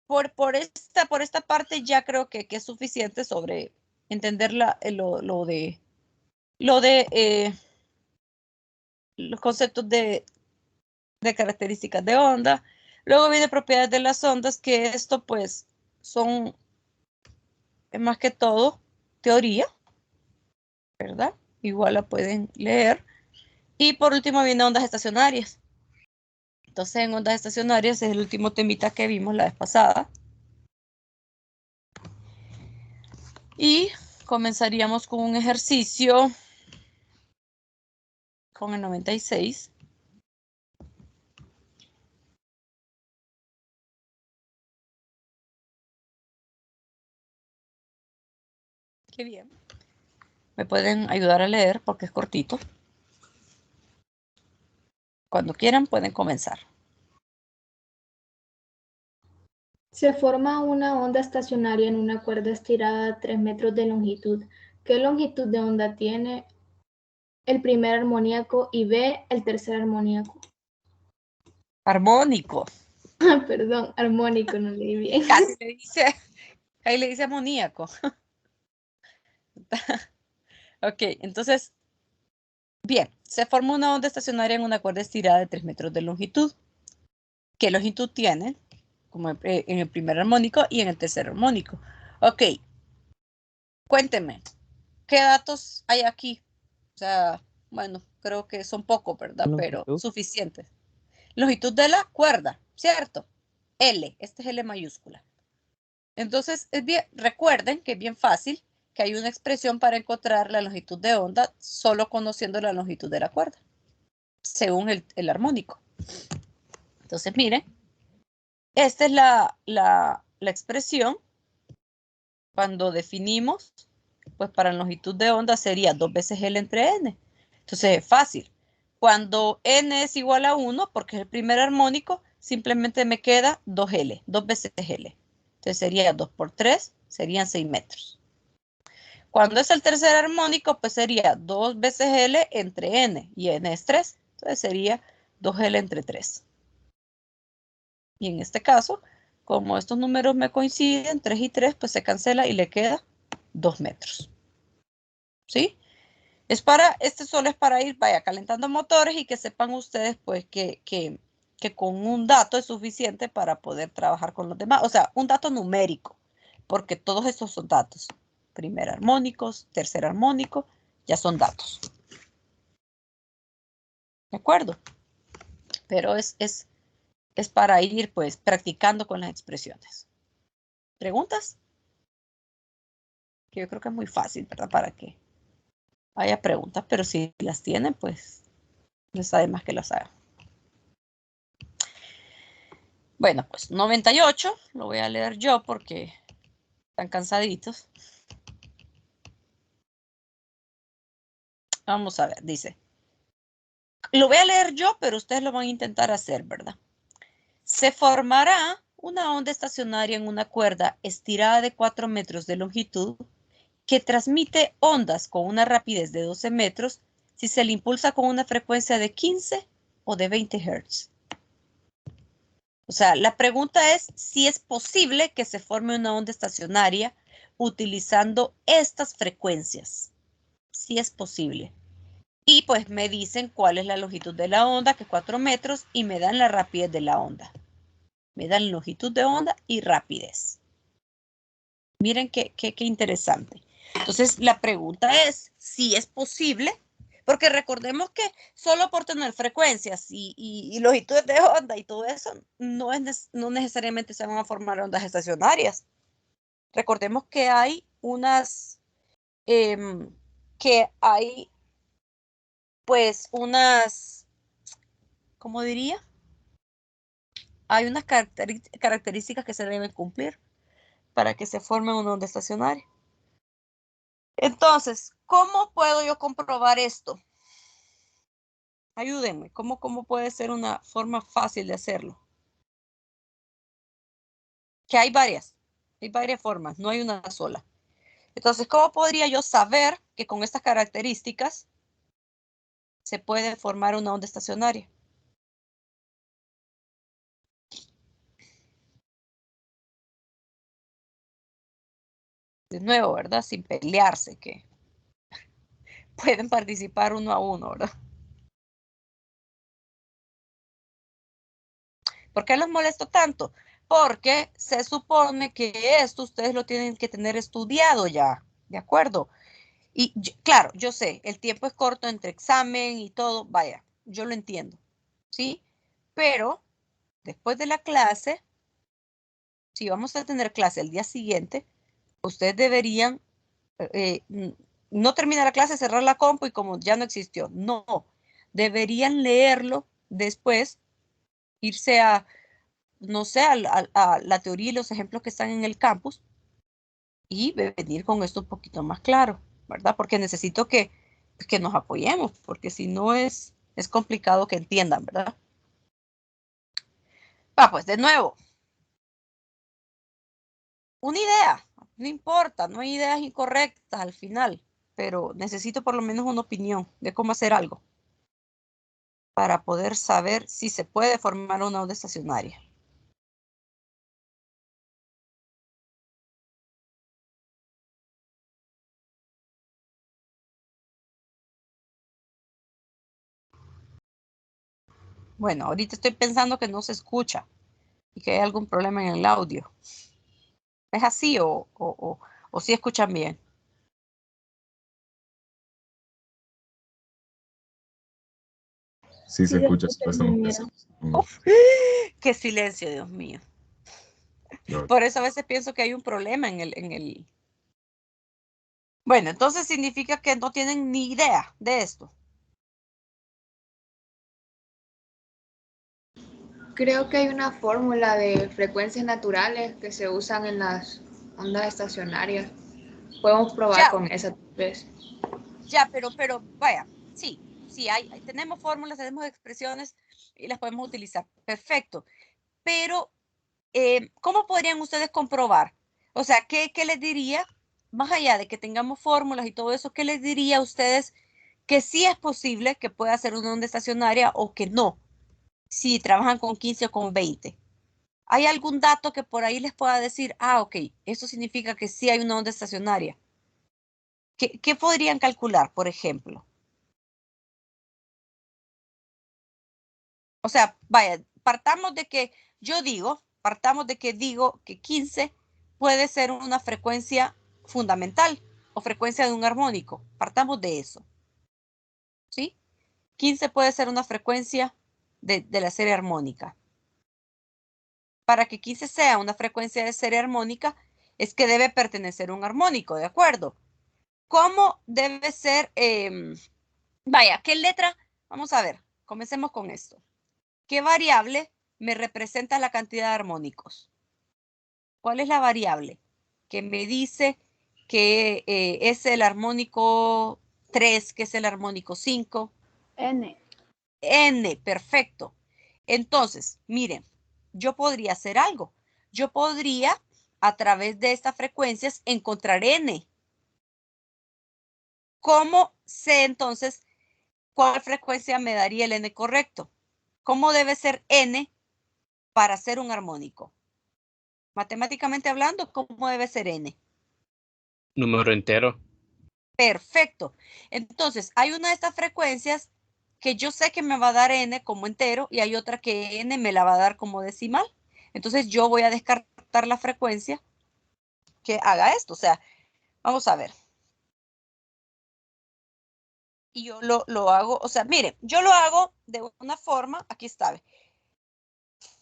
por esta parte ya creo que es suficiente sobre entender lo de los conceptos de características de onda. Luego viene propiedades de las ondas, que esto pues son más que todo teoría, ¿verdad? Igual la pueden leer. Y por último viene ondas estacionarias. Entonces en ondas estacionarias es el último temita que vimos la vez pasada. Y comenzaríamos con un ejercicio con el 96. Qué bien. Me pueden ayudar a leer porque es cortito. Cuando quieran pueden comenzar. Se forma una onda estacionaria en una cuerda estirada a 3 metros de longitud. ¿Qué longitud de onda tiene el primer armoníaco y B el tercer armoníaco? Armónico. Perdón, armónico, no leí bien. Casi le dice, ahí le dice amoníaco. Ok, entonces, bien, se forma una onda estacionaria en una cuerda estirada de 3 metros de longitud. ¿Qué longitud tiene? Como en el primer armónico y en el tercer armónico. Ok, cuénteme, ¿qué datos hay aquí? O sea, bueno, creo que son pocos, ¿verdad? Pero Longitud. suficientes. Longitud de la cuerda, ¿cierto? L, este es L mayúscula. Entonces, es bien, recuerden que es bien fácil que hay una expresión para encontrar la longitud de onda solo conociendo la longitud de la cuerda, según el armónico. Entonces, miren, esta es la expresión cuando definimos, pues para longitud de onda sería 2 veces L entre N. Entonces, es fácil. Cuando N es igual a 1, porque es el primer armónico, simplemente me queda 2L, 2 veces L. Entonces sería 2 por 3, serían 6 metros. Cuando es el tercer armónico, pues sería 2 veces L entre N, y N es 3. Entonces sería 2L entre 3. Y en este caso, como estos números me coinciden, 3 y 3, pues se cancela y le queda 2 metros. ¿Sí? Este solo es para ir, vaya, calentando motores y que sepan ustedes, pues, que con un dato es suficiente para poder trabajar con los demás. O sea, un dato numérico. porque todos estos son datos. Primer armónicos, tercer armónico, ya son datos. ¿De acuerdo? Pero es para ir pues practicando con las expresiones. ¿Preguntas? Que yo creo que es muy fácil, ¿verdad? Para que haya preguntas, pero si las tienen, pues les sabe más que las hagan. Bueno, pues 98, lo voy a leer yo porque están cansaditos. Vamos a ver, dice. Lo voy a leer yo, pero ustedes lo van a intentar hacer, ¿verdad? Se formará una onda estacionaria en una cuerda estirada de 4 metros de longitud que transmite ondas con una rapidez de 12 metros si se le impulsa con una frecuencia de 15 o de 20 Hz. O sea, la pregunta es si es posible que se forme una onda estacionaria utilizando estas frecuencias. Si es posible. Y pues me dicen cuál es la longitud de la onda, que es 4 metros, y me dan la rapidez de la onda. Me dan longitud de onda y rapidez. Miren qué interesante. Entonces, la pregunta es si es posible, porque recordemos que solo por tener frecuencias y longitudes de onda y todo eso, no necesariamente se van a formar ondas estacionarias. Recordemos que hay ¿cómo diría? Hay unas características que se deben cumplir para que se forme una onda estacionaria. Entonces, ¿cómo puedo yo comprobar esto? Ayúdenme, ¿cómo puede ser una forma fácil de hacerlo? Que hay varias formas, no hay una sola. Entonces, ¿cómo podría yo saber que con estas características se puede formar una onda estacionaria? De nuevo, ¿verdad? Sin pelearse, que pueden participar uno a uno, ¿verdad? ¿Por qué los molesto tanto? Porque se supone que esto ustedes lo tienen que tener estudiado ya, ¿de acuerdo? Y claro, yo sé, el tiempo es corto entre examen y todo, vaya, yo lo entiendo, ¿sí? Pero después de la clase, si vamos a tener clase el día siguiente, ustedes deberían no terminar la clase, cerrar la compu y como ya no existió. No, deberían leerlo después, irse a, no sé, a la teoría y los ejemplos que están en el campus y venir con esto un poquito más claro, ¿verdad? Porque necesito que nos apoyemos, porque si no es complicado que entiendan, ¿verdad? Pues de nuevo, una idea, no importa, no hay ideas incorrectas al final, pero necesito por lo menos una opinión de cómo hacer algo para poder saber si se puede formar una onda estacionaria. Bueno, ahorita estoy pensando que no se escucha y que hay algún problema en el audio. ¿Es así o sí escuchan bien? Sí se Sí, escucha, se solo escucha estamos bien. pensando. ¡Qué silencio, Dios mío! No. Por eso a veces pienso que hay un problema en el... Bueno, entonces significa que no tienen ni idea de esto. Creo que hay una fórmula de frecuencias naturales que se usan en las ondas estacionarias. Podemos probar Ya, con esa vez. ya, pero vaya, sí, tenemos fórmulas, tenemos expresiones y las podemos utilizar. Perfecto. Pero, ¿cómo podrían ustedes comprobar? O sea, ¿qué les diría? Más allá de que tengamos fórmulas y todo eso, ¿qué les diría a ustedes que sí es posible que pueda ser una onda estacionaria o que no? Si trabajan con 15 o con 20. ¿Hay algún dato que por ahí les pueda decir, ok, eso significa que sí hay una onda estacionaria? ¿Qué podrían calcular, por ejemplo? O sea, vaya, partamos de que digo que 15 puede ser una frecuencia fundamental o frecuencia de un armónico. Partamos de eso. ¿Sí? 15 puede ser una frecuencia de la serie armónica. Para que 15 sea una frecuencia de serie armónica, es que debe pertenecer a un armónico, ¿de acuerdo? ¿Cómo debe ser? Vaya, ¿qué letra? Vamos a ver, comencemos con esto. ¿Qué variable me representa la cantidad de armónicos? ¿Cuál es la variable que me dice que es el armónico 3, que es el armónico 5? N. N, perfecto. Entonces, miren, yo podría hacer algo. Yo podría, a través de estas frecuencias, encontrar N. ¿Cómo sé entonces cuál frecuencia me daría el N correcto? ¿Cómo debe ser N para ser un armónico? Matemáticamente hablando, ¿cómo debe ser N? Número entero. Perfecto. Entonces, hay una de estas frecuencias que yo sé que me va a dar N como entero y hay otra que N me la va a dar como decimal. Entonces, yo voy a descartar la frecuencia que haga esto. O sea, vamos a ver. Y yo lo hago, o sea, miren, yo lo hago de una forma, aquí está.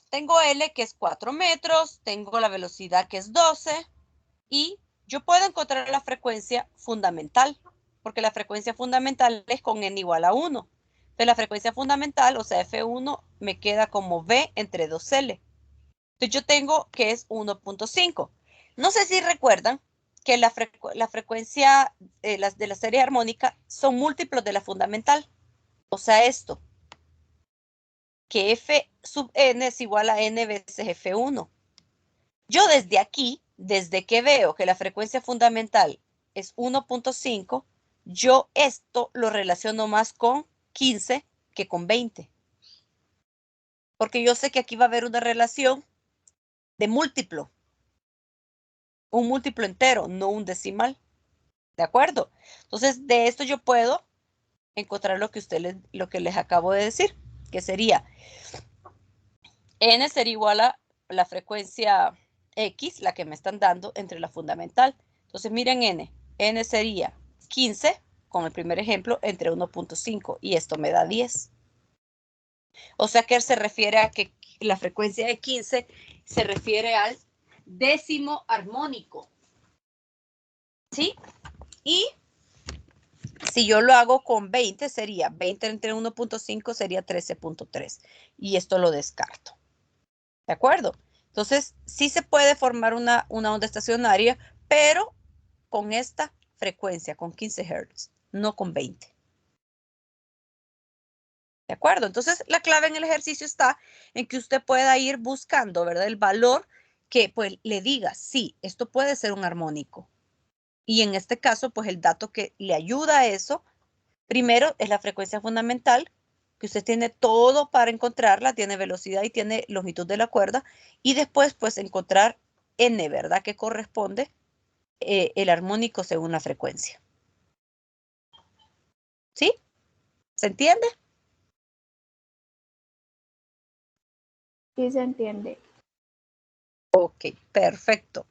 Tengo L que es 4 metros, tengo la velocidad que es 12 y yo puedo encontrar la frecuencia fundamental, porque la frecuencia fundamental es con N igual a 1. Entonces la frecuencia fundamental, o sea, F1, me queda como V entre 2L. Entonces yo tengo que es 1.5. No sé si recuerdan que la frecuencia de la serie armónica son múltiplos de la fundamental. O sea, esto, que F sub N es igual a N veces F1. Yo desde aquí, desde que veo que la frecuencia fundamental es 1.5, yo esto lo relaciono más con 15 que con 20. Porque yo sé que aquí va a haber una relación de múltiplo. Un múltiplo entero, no un decimal. ¿De acuerdo? Entonces, de esto yo puedo encontrar lo que les acabo de decir, que sería N sería igual a la frecuencia X, la que me están dando, entre la fundamental. Entonces, miren N sería 15, con el primer ejemplo, entre 1.5, y esto me da 10. O sea que se refiere a que la frecuencia de 15 se refiere al décimo armónico. ¿Sí? Y si yo lo hago con 20, sería 20 entre 1.5 sería 13.3. Y esto lo descarto. ¿De acuerdo? Entonces, sí se puede formar una onda estacionaria, pero con esta frecuencia, con 15 Hz, no con 20. ¿De acuerdo? Entonces, la clave en el ejercicio está en que usted pueda ir buscando, ¿verdad? El valor que pues le diga, sí, esto puede ser un armónico. Y en este caso, pues el dato que le ayuda a eso, primero es la frecuencia fundamental, que usted tiene todo para encontrarla, tiene velocidad y tiene longitud de la cuerda, y después pues encontrar N, ¿verdad? Que corresponde el armónico según la frecuencia. ¿Sí? ¿Se entiende? Sí se entiende. Ok, perfecto.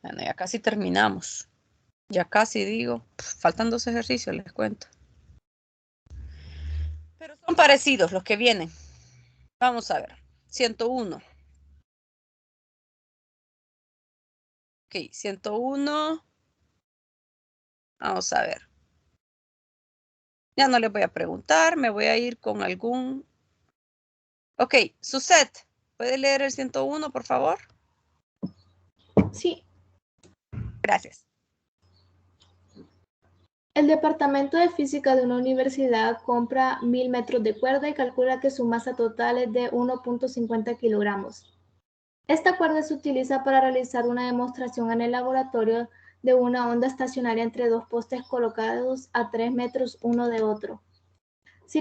Bueno, ya casi terminamos. Ya casi digo, faltan 2 ejercicios, les cuento. Pero son parecidos los que vienen. Vamos a ver. 101. Ok, 101. Vamos a ver. Ya no les voy a preguntar, me voy a ir con algún... Ok, Suset, ¿puede leer el 101, por favor? Sí. Gracias. El Departamento de Física de una universidad compra 1000 metros de cuerda y calcula que su masa total es de 1.50 kilogramos. Esta cuerda se utiliza para realizar una demostración en el laboratorio de una onda estacionaria entre dos postes colocados a 3 metros uno de otro. Si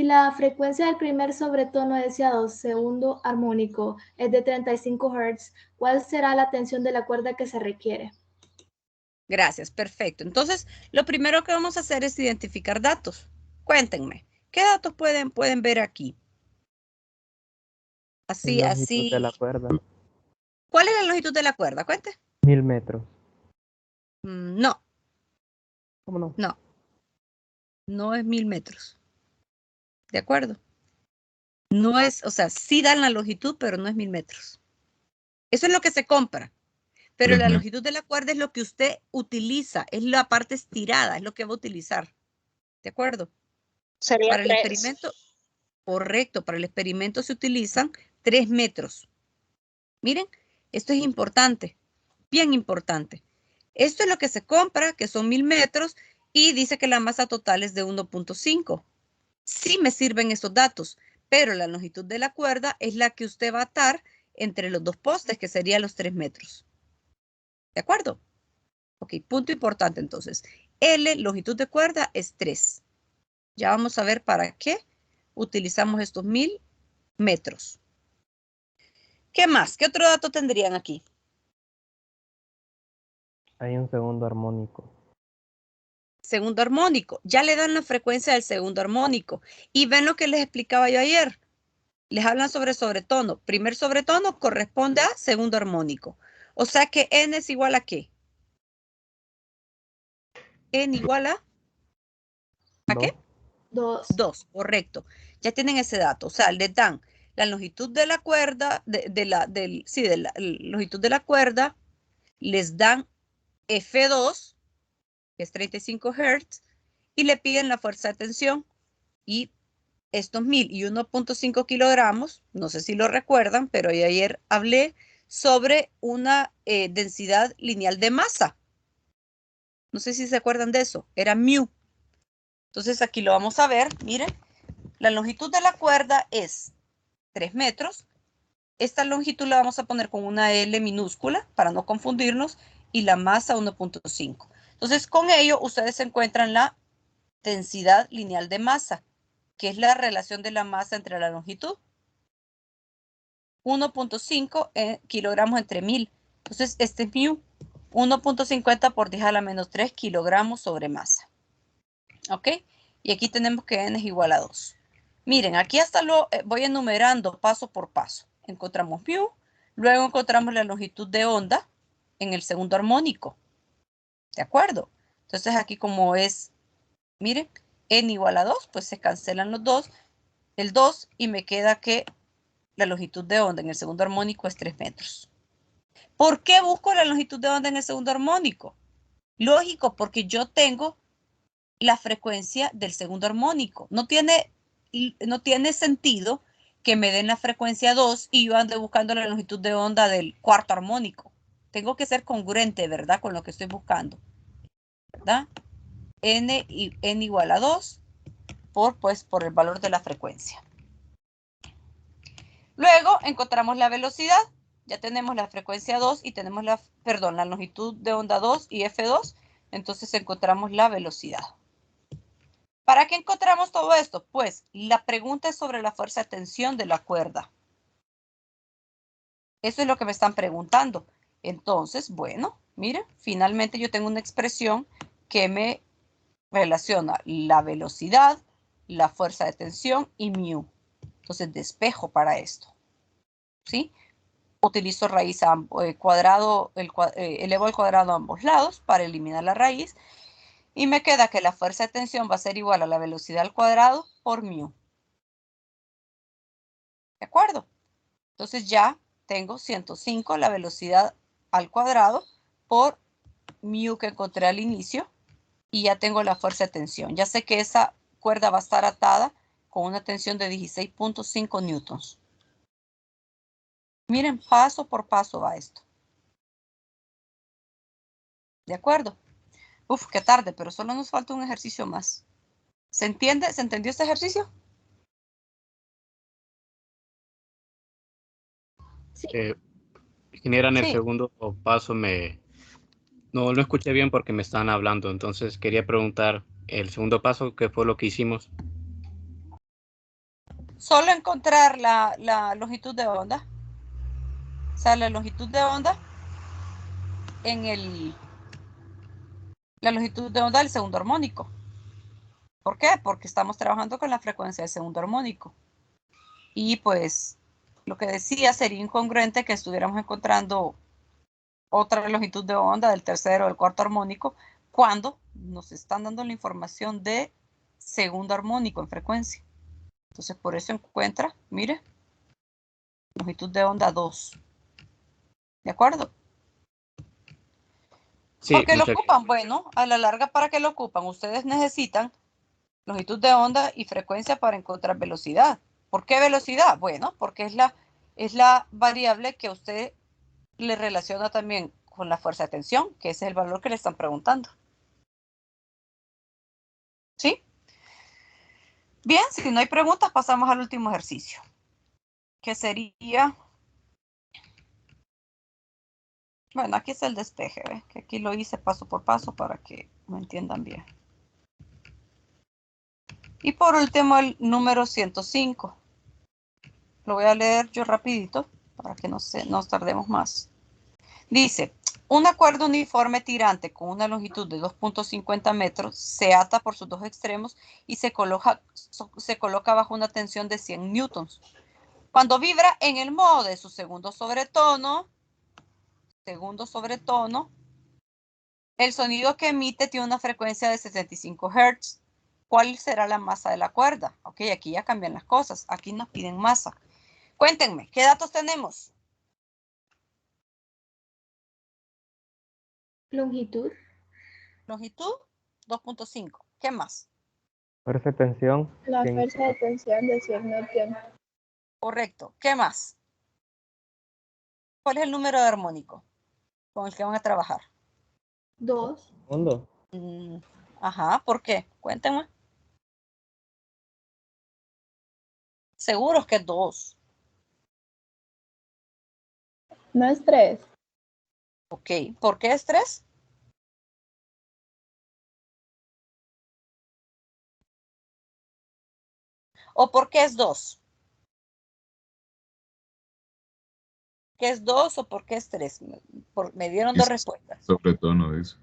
la frecuencia del primer sobretono deseado segundo armónico es de 35 Hz, ¿cuál será la tensión de la cuerda que se requiere? Gracias, perfecto. Entonces, lo primero que vamos a hacer es identificar datos. Cuéntenme, ¿qué datos pueden ver aquí? Así, Longitud de la cuerda. ¿Cuál es la longitud de la cuerda? Cuente. 1000 metros. No, ¿Cómo no? no. No es 1000 metros. ¿De acuerdo? No es, o sea, sí dan la longitud, pero no es 1000 metros. Eso es lo que se compra. Pero la longitud de la cuerda es lo que usted utiliza, es la parte estirada, es lo que va a utilizar. ¿De acuerdo? Sería Para el 3. experimento, correcto, para el experimento se utilizan 3 metros. Miren, esto es importante, bien importante. Esto es lo que se compra, que son 1000 metros, y dice que la masa total es de 1.5. Sí me sirven esos datos, pero la longitud de la cuerda es la que usted va a atar entre los dos postes, que serían los 3 metros. ¿De acuerdo? Ok, punto importante entonces. L, longitud de cuerda, es 3. Ya vamos a ver para qué utilizamos estos 1000 metros. ¿Qué más? ¿Qué otro dato tendrían aquí? Hay un segundo armónico. Segundo armónico. Ya le dan la frecuencia del segundo armónico. Y ven lo que les explicaba yo ayer. Les hablan sobre sobretono. Primer sobretono corresponde a segundo armónico. O sea que N es igual a ¿qué? N igual ¿a qué? 2. 2, correcto. Ya tienen ese dato. O sea, les dan la longitud de la cuerda, de la longitud de la cuerda, les dan F2, que es 35 Hz, y le piden la fuerza de tensión. Y estos 1000 y 1.5 kilogramos, no sé si lo recuerdan, pero yo ayer hablé sobre una densidad lineal de masa. No sé si se acuerdan de eso, era mu. Entonces aquí lo vamos a ver, miren, la longitud de la cuerda es 3 metros. Esta longitud la vamos a poner con una L minúscula para no confundirnos y la masa 1.5. Entonces con ello ustedes encuentran la densidad lineal de masa, que es la relación de la masa entre la longitud. 1.5 kilogramos entre 1000. Entonces este es mu. 1.50 por 10 a la menos 3 kilogramos sobre masa. ¿Ok? Y aquí tenemos que n es igual a 2. Miren, aquí hasta lo voy enumerando paso por paso. Encontramos mu, luego encontramos la longitud de onda en el segundo armónico. ¿De acuerdo? Entonces aquí como es, miren, n igual a 2, pues se cancelan los dos, el 2, y me queda que la longitud de onda en el segundo armónico es 3 metros. ¿Por qué busco la longitud de onda en el segundo armónico? Lógico, porque yo tengo la frecuencia del segundo armónico. No tiene sentido que me den la frecuencia 2 y yo ande buscando la longitud de onda del cuarto armónico. Tengo que ser congruente, ¿verdad? Con lo que estoy buscando, ¿verdad? N igual a 2 por el valor de la frecuencia. Luego encontramos la velocidad. Ya tenemos la frecuencia 2 y tenemos la longitud de onda 2 y F2. Entonces encontramos la velocidad. ¿Para qué encontramos todo esto? Pues la pregunta es sobre la fuerza de tensión de la cuerda. Eso es lo que me están preguntando. Entonces, bueno, miren, finalmente yo tengo una expresión que me relaciona la velocidad, la fuerza de tensión y mu. Entonces despejo para esto. ¿Sí? Utilizo raíz cuadrado, elevo al cuadrado a ambos lados para eliminar la raíz. Y me queda que la fuerza de tensión va a ser igual a la velocidad al cuadrado por mu. ¿De acuerdo? Entonces ya tengo 105 la velocidad al cuadrado por mu que encontré al inicio. Y ya tengo la fuerza de tensión. Ya sé que esa cuerda va a estar atada con una tensión de 16.5 newtons. Miren, paso por paso va esto. ¿De acuerdo? Uf, qué tarde, pero solo nos falta un ejercicio más. ¿Se entiende? ¿Se entendió este ejercicio? Sí. Ingeniera, en el Sí. segundo paso no lo escuché bien porque me estaban hablando. Entonces quería preguntar, el segundo paso, ¿qué fue lo que hicimos? Solo encontrar la longitud de onda. O sea, la longitud de onda la longitud de onda del segundo armónico. ¿Por qué? Porque estamos trabajando con la frecuencia del segundo armónico. Y pues lo que decía sería incongruente que estuviéramos encontrando otra longitud de onda del tercero o del cuarto armónico cuando nos están dando la información de segundo armónico en frecuencia. Entonces, por eso encuentra, mire, longitud de onda 2. ¿De acuerdo? Sí, ¿Por qué lo muchas ocupan? Bueno, a la larga, ¿para qué lo ocupan? Ustedes necesitan longitud de onda y frecuencia para encontrar velocidad. ¿Por qué velocidad? Bueno, porque es la variable que usted le relaciona también con la fuerza de tensión, que ese es el valor que le están preguntando. ¿Sí? Bien, si no hay preguntas, pasamos al último ejercicio, que sería... Bueno, aquí es el despeje, ¿ves? Que aquí lo hice paso por paso para que me entiendan bien. Y por último, el número 105. Lo voy a leer yo rapidito para que no nos tardemos más. Dice, una cuerda uniforme tirante con una longitud de 2.50 metros se ata por sus dos extremos y se coloca bajo una tensión de 100 newtons. Cuando vibra en el modo de su segundo sobretono, el sonido que emite tiene una frecuencia de 75 Hz. ¿Cuál será la masa de la cuerda? Ok, aquí ya cambian las cosas. Aquí nos piden masa. Cuéntenme, ¿qué datos tenemos? Longitud. Longitud, 2.5. ¿Qué más? Fuerza de tensión. La 100. fuerza de tensión de 100 newton. Correcto. ¿Qué más? ¿Cuál es el número de armónico con el que van a trabajar? 2. Segundo. Ajá, ¿por qué? Cuéntenme. Seguros que es 2. No es 3. Ok, ¿por qué es 3? ¿O por qué es 2? ¿Qué es 2 o por qué es 3? Me dieron dos Dice respuestas. sobre tono, dice.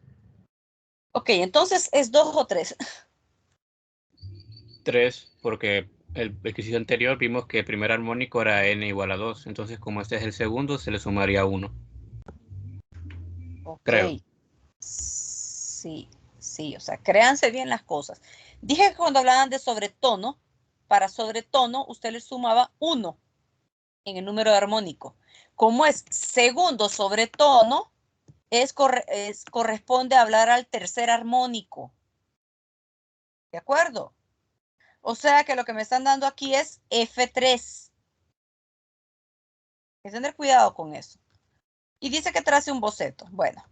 Ok, entonces, ¿es 2 o 3? 3, porque el ejercicio anterior vimos que el primer armónico era n igual a 2. Entonces, como este es el segundo, se le sumaría 1. Ok. Creo. Sí, o sea, créanse bien las cosas. Dije que cuando hablaban de sobretono, para sobretono, usted le sumaba 1 en el número de armónico. Como es segundo sobretono, corresponde hablar al tercer armónico. ¿De acuerdo? O sea que lo que me están dando aquí es F3. Hay que tener cuidado con eso. Y dice que trace un boceto. Bueno,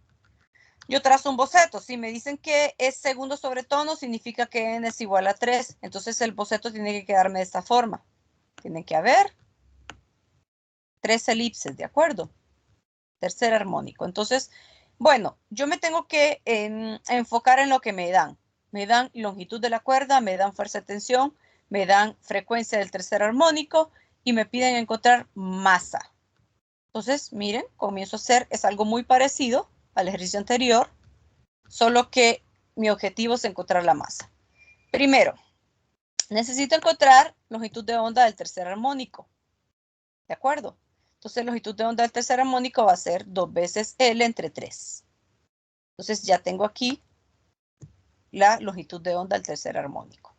yo trazo un boceto. Si me dicen que es segundo sobretono, significa que n es igual a 3. Entonces el boceto tiene que quedarme de esta forma. Tiene que haber 3 elipses, ¿de acuerdo? Tercer armónico. Entonces, bueno, yo me tengo que enfocar en lo que me dan. Me dan longitud de la cuerda, me dan fuerza de tensión, me dan frecuencia del tercer armónico y me piden encontrar masa. Entonces, miren, comienzo a hacer, es algo muy parecido al ejercicio anterior, solo que mi objetivo es encontrar la masa. Primero, necesito encontrar longitud de onda del tercer armónico. ¿De acuerdo? Entonces, longitud de onda del tercer armónico va a ser 2 veces L entre 3. Entonces, ya tengo aquí la longitud de onda del tercer armónico.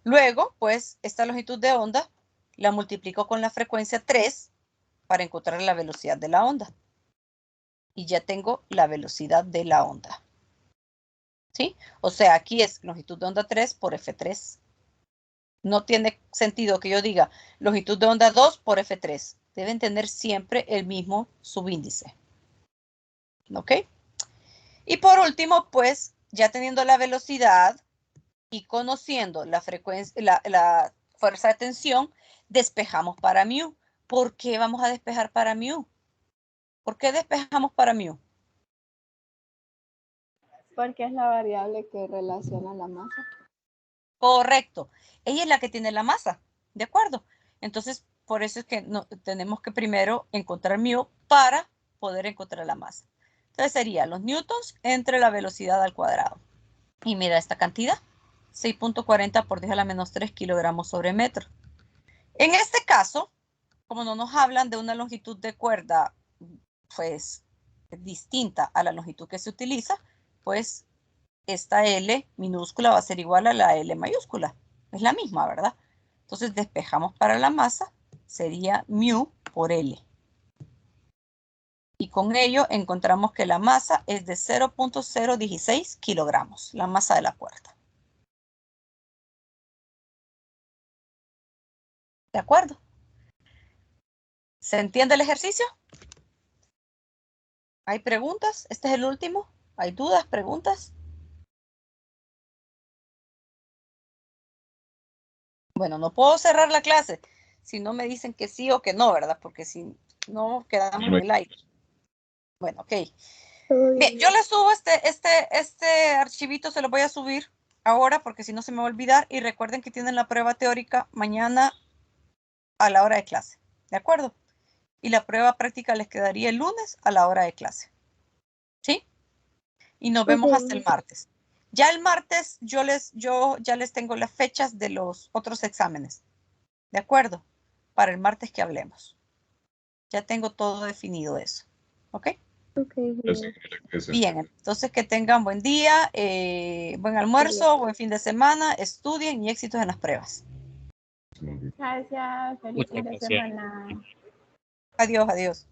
Luego, pues, esta longitud de onda la multiplico con la frecuencia 3 para encontrar la velocidad de la onda. Y ya tengo la velocidad de la onda. ¿Sí? O sea, aquí es longitud de onda 3 por F3. No tiene sentido que yo diga longitud de onda 2 por F3. Deben tener siempre el mismo subíndice. ¿Ok? Y por último, pues, ya teniendo la velocidad y conociendo la frecuencia, la fuerza de tensión, despejamos para mu. ¿Por qué vamos a despejar para mu? ¿Por qué despejamos para mu? Porque es la variable que relaciona la masa. Correcto. Ella es la que tiene la masa. ¿De acuerdo? Entonces, por eso es que tenemos que primero encontrar mu para poder encontrar la masa. Entonces sería los newtons entre la velocidad al cuadrado. Y me da esta cantidad. 6.40 por 10 a la menos 3 kilogramos sobre metro. En este caso, como no nos hablan de una longitud de cuerda, pues, distinta a la longitud que se utiliza, pues, esta L minúscula va a ser igual a la L mayúscula. Es la misma, ¿verdad? Entonces, despejamos para la masa, sería mu por L. Y con ello encontramos que la masa es de 0.016 kilogramos, la masa de la cuerda. ¿De acuerdo? ¿Se entiende el ejercicio? ¿Hay preguntas? Este es el último. ¿Hay dudas, preguntas? Bueno, no puedo cerrar la clase si no me dicen que sí o que no, ¿verdad? Porque si no, quedamos en el aire. Bueno, ok. Bien, yo les subo este archivito, se lo voy a subir ahora porque si no se me va a olvidar. Y recuerden que tienen la prueba teórica mañana a la hora de clase. ¿De acuerdo? Y la prueba práctica les quedaría el lunes a la hora de clase. ¿Sí? Y nos vemos hasta el martes. Ya el martes yo ya les tengo las fechas de los otros exámenes. ¿De acuerdo? Para el martes que hablemos. Ya tengo todo definido eso. ¿Ok? Bien, entonces que tengan buen día, buen almuerzo, buen fin de semana, estudien y éxitos en las pruebas. Gracias, feliz fin de semana. Adiós, adiós.